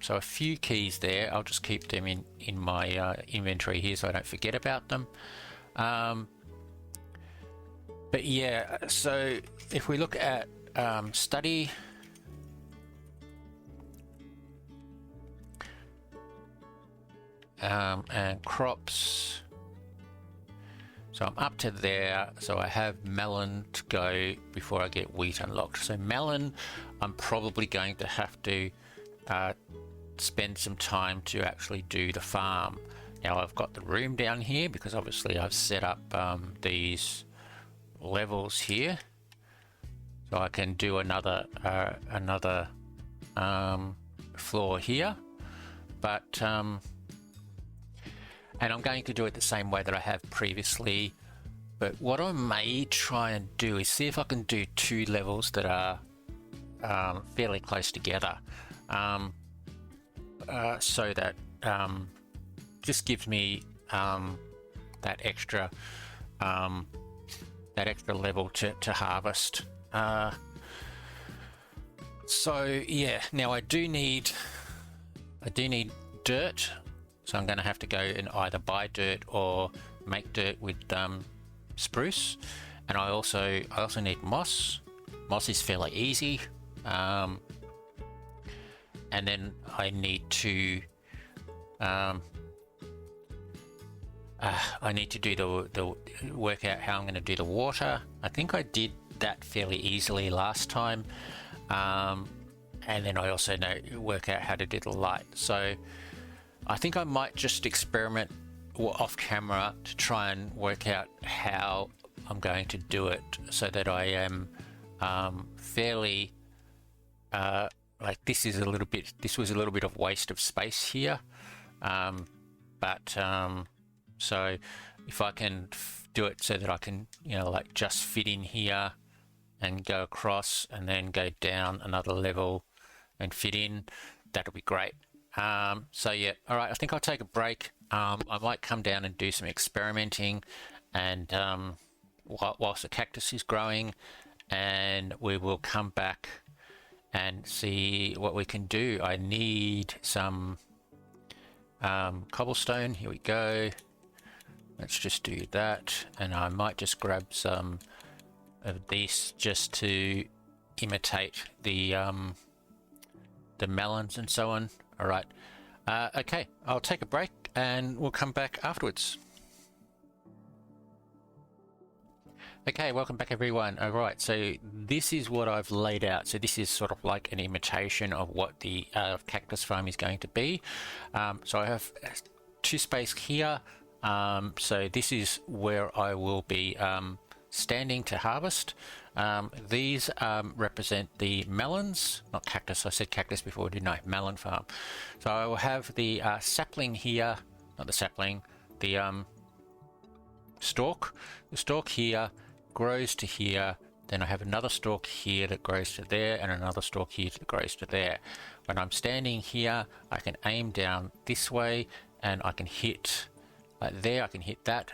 A: So a few keys there. I'll just keep them in my inventory here so I don't forget about them. But yeah, so if we look at study, and crops, so I'm up to there. So I have melon to go before I get wheat unlocked. So melon, I'm probably going to have to spend some time to actually do the farm. Now I've got the room down here because obviously I've set up these levels here, so I can do another floor here, but and I'm going to do it the same way that I have previously. But what I may try and do is see if I can do 2 levels that are fairly close together, so that just gives me that extra level to harvest. So yeah, now I do need dirt, so I'm going to have to go and either buy dirt or make dirt with spruce, and I also need moss. Moss is fairly easy, and then I need to do the work out how I'm going to do the water. I think I did that fairly easily last time, and then I also work out how to do the light. So I think I might just experiment off camera to try and work out how I'm going to do it, so that I am fairly this was a little bit of waste of space here, so if I can do it so that I can just fit in here and go across and then go down another level and fit in, that'll be great. So yeah, all right, I think I'll take a break. I might come down and do some experimenting, and whilst the cactus is growing, and we will come back and see what we can do. I need some cobblestone. Here we go. Let's just do that, and I might just grab some of these just to imitate the melons and so on. All right. Okay, I'll take a break and we'll come back afterwards. Okay, welcome back everyone. All right, so this is what I've laid out. So this is sort of like an imitation of what the cactus farm is going to be. So I have 2 space here. So this is where I will be standing to harvest. These represent the melons, not cactus. I said cactus before, didn't I? Melon farm. So I will have the sapling here, not the sapling, the stalk. The stalk here grows to here. Then I have another stalk here that grows to there, and another stalk here that grows to there. When I'm standing here, I can aim down this way, and I can hit like there. I can hit that,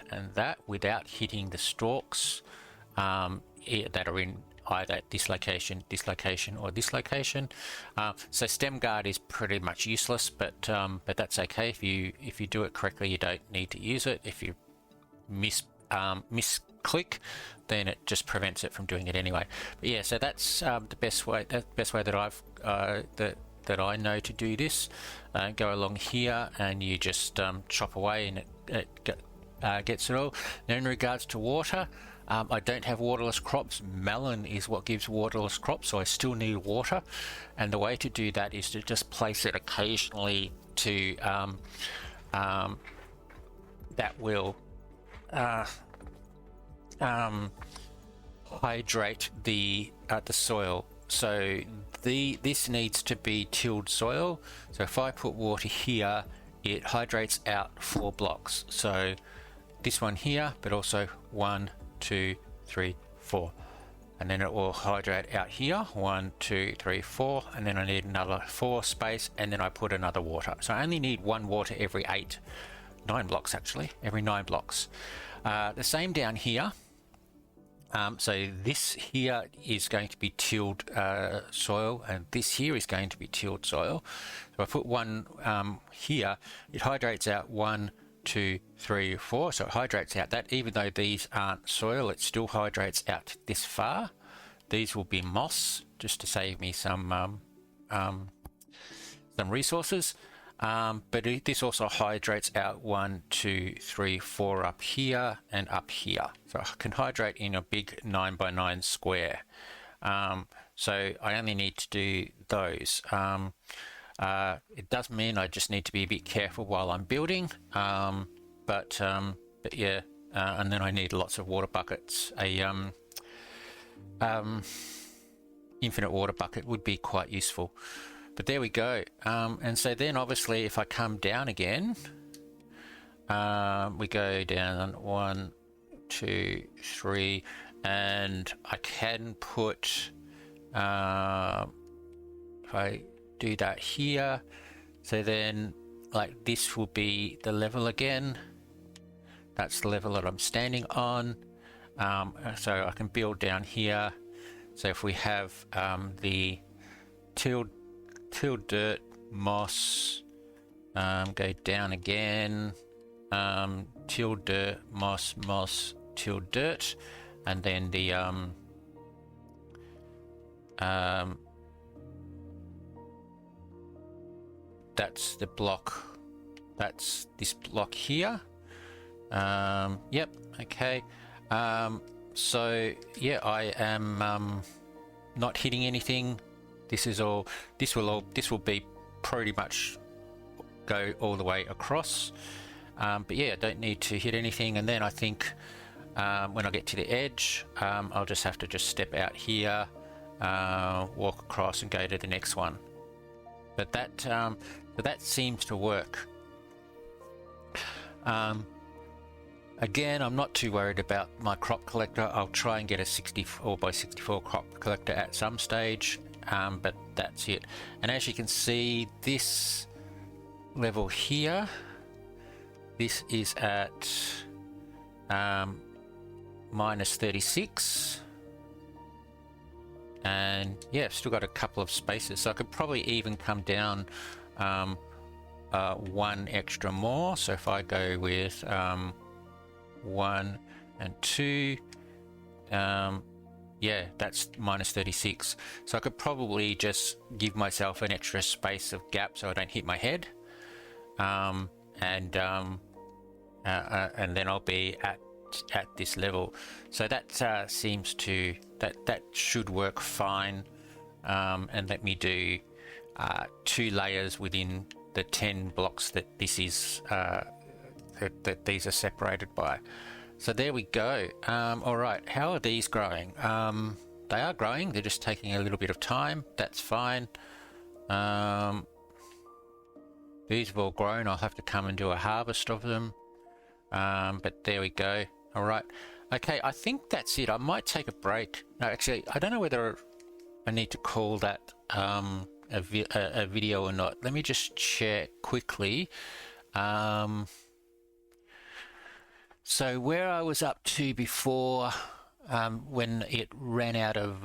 A: and that without hitting the stalks that are in either this location, or this location. So stem guard is pretty much useless, but that's okay. If you do it correctly, you don't need to use it. If you misclick, then it just prevents it from doing it anyway. But yeah, so that's the best way. That's the best way that I've that I know to do this. Go along here, and you just chop away, and it gets it all. Now, in regards to water, I don't have waterless crops. Melon is what gives waterless crops, so I still need water. And the way to do that is to just place it occasionally to that will hydrate the soil. So this needs to be tilled soil. So if I put water here, it hydrates out 4 blocks. So this one here, but also 1, 2, 3, 4, and then it will hydrate out here 1, 2, 3, 4, and then I need another 4 space, and then I put another water. So I only need 1 water every 9 blocks actually, every 9 blocks. The same down here. So this here is going to be tilled soil, and this here is going to be tilled soil. So I put 1 here, it hydrates out 1, 2, 3, 4, so it hydrates out that. Even though these aren't soil, it still hydrates out this far. These will be moss, just to save me some resources. But this also hydrates out 1, 2, 3, 4 up here and up here. So I can hydrate in a big 9x9 square. So I only need to do those. It does mean I just need to be a bit careful while I'm building, but yeah, and then I need lots of water buckets. Infinite water bucket would be quite useful. But there we go. And so then obviously if I come down again, we go down 1, 2, 3, and I can put, if I do that here, so then like this will be the level again. That's the level that I'm standing on. So I can build down here. So if we have the till dirt, moss, go down again, till dirt, moss, till dirt, and then the that's the block, that's this block here. Yep, okay. So yeah, I am not hitting anything. This will be pretty much go all the way across. But yeah, I don't need to hit anything. And then I think when I get to the edge, I'll just have to step out here, walk across and go to the next one. But that seems to work. Again, I'm not too worried about my crop collector. I'll try and get a 64 by 64 crop collector at some stage, but that's it. And as you can see, this level here, this is at minus 36. And yeah, I've still got a couple of spaces, so I could probably even come down one extra more. So if I go with 1 and 2, yeah, that's minus 36. So I could probably just give myself an extra space of gap so I don't hit my head, and then I'll be at this level. So that seems to that should work fine. And let me do 2 layers within the 10 blocks that this is that these are separated by. So there we go. All right, how are these growing? They are growing, they're just taking a little bit of time. That's fine. These have all grown. I'll have to come and do a harvest of them. But there we go. All right. Okay, I think that's it. I might take a break. No, actually, I don't know whether I need to call that a video or not. Let me just check quickly. So where I was up to before, when it ran out of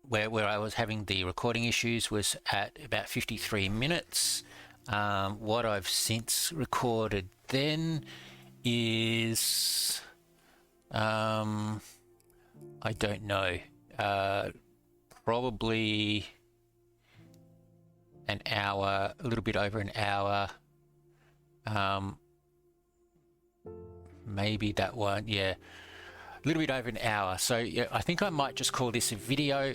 A: where I was having the recording issues, was at about 53 minutes. What I've since recorded then is I don't know, probably an hour, a little bit over an hour. Maybe that one, yeah, a little bit over an hour. So yeah, I think I might just call this a video.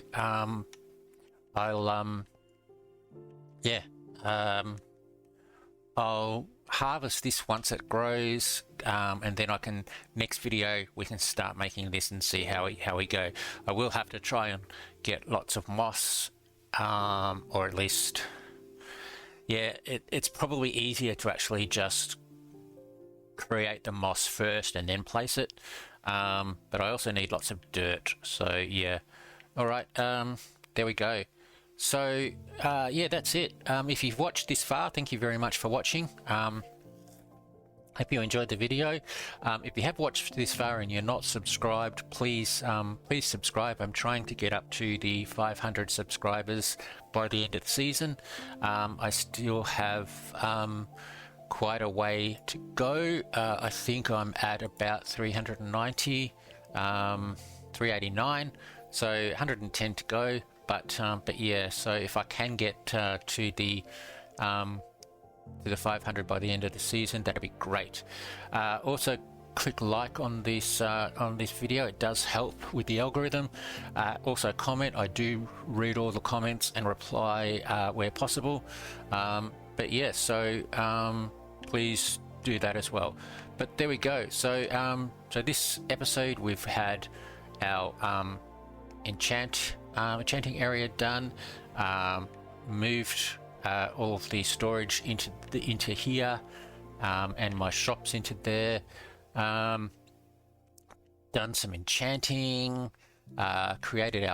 A: I'll harvest this once it grows, and then I can, next video we can start making this and see how we go. I will have to try and get lots of moss, or at least, yeah, it's probably easier to actually just create the moss first and then place it, but I also need lots of dirt. So yeah, all right, there we go. So yeah, that's it. If you've watched this far, thank you very much for watching. Hope you enjoyed the video. If you have watched this far and you're not subscribed, please please subscribe. I'm trying to get up to the 500 subscribers by the end of the season. I still have quite a way to go. I think I'm at about 390, 389, so 110 to go. But yeah, so if I can get to the 500 by the end of the season, that'd be great. Also, click like on this video. It does help with the algorithm. Also comment. I do read all the comments and reply where possible. But yeah, so please do that as well. But there we go. So so this episode we've had our enchanting area done. Moved all of the storage into here, and my shops into there. Done some enchanting. Created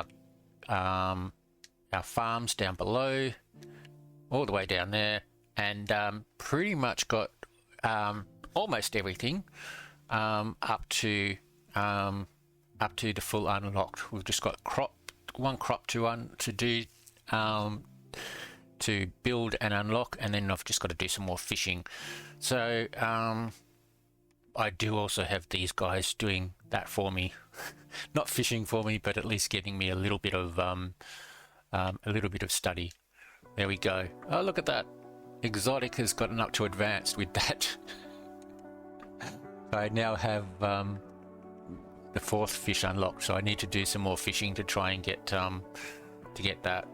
A: our farms down below, all the way down there, and pretty much got almost everything up to the full unlocked. We've just got one crop to do. To build and unlock, and then I've just got to do some more fishing. So I do also have these guys doing that for me. Not fishing for me, but at least giving me a little bit of study. There we go. Oh, look at that. Exotic has gotten up to advanced with that. I now have the 4th fish unlocked, so I need to do some more fishing to try and get that.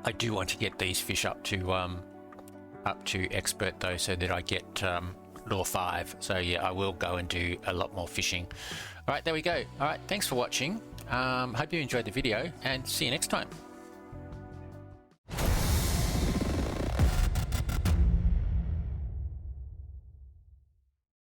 A: I do want to get these fish up to expert though, so that I get lure 5. So yeah, I will go and do a lot more fishing. All right, there we go. All right, thanks for watching. Hope you enjoyed the video, and see you next time.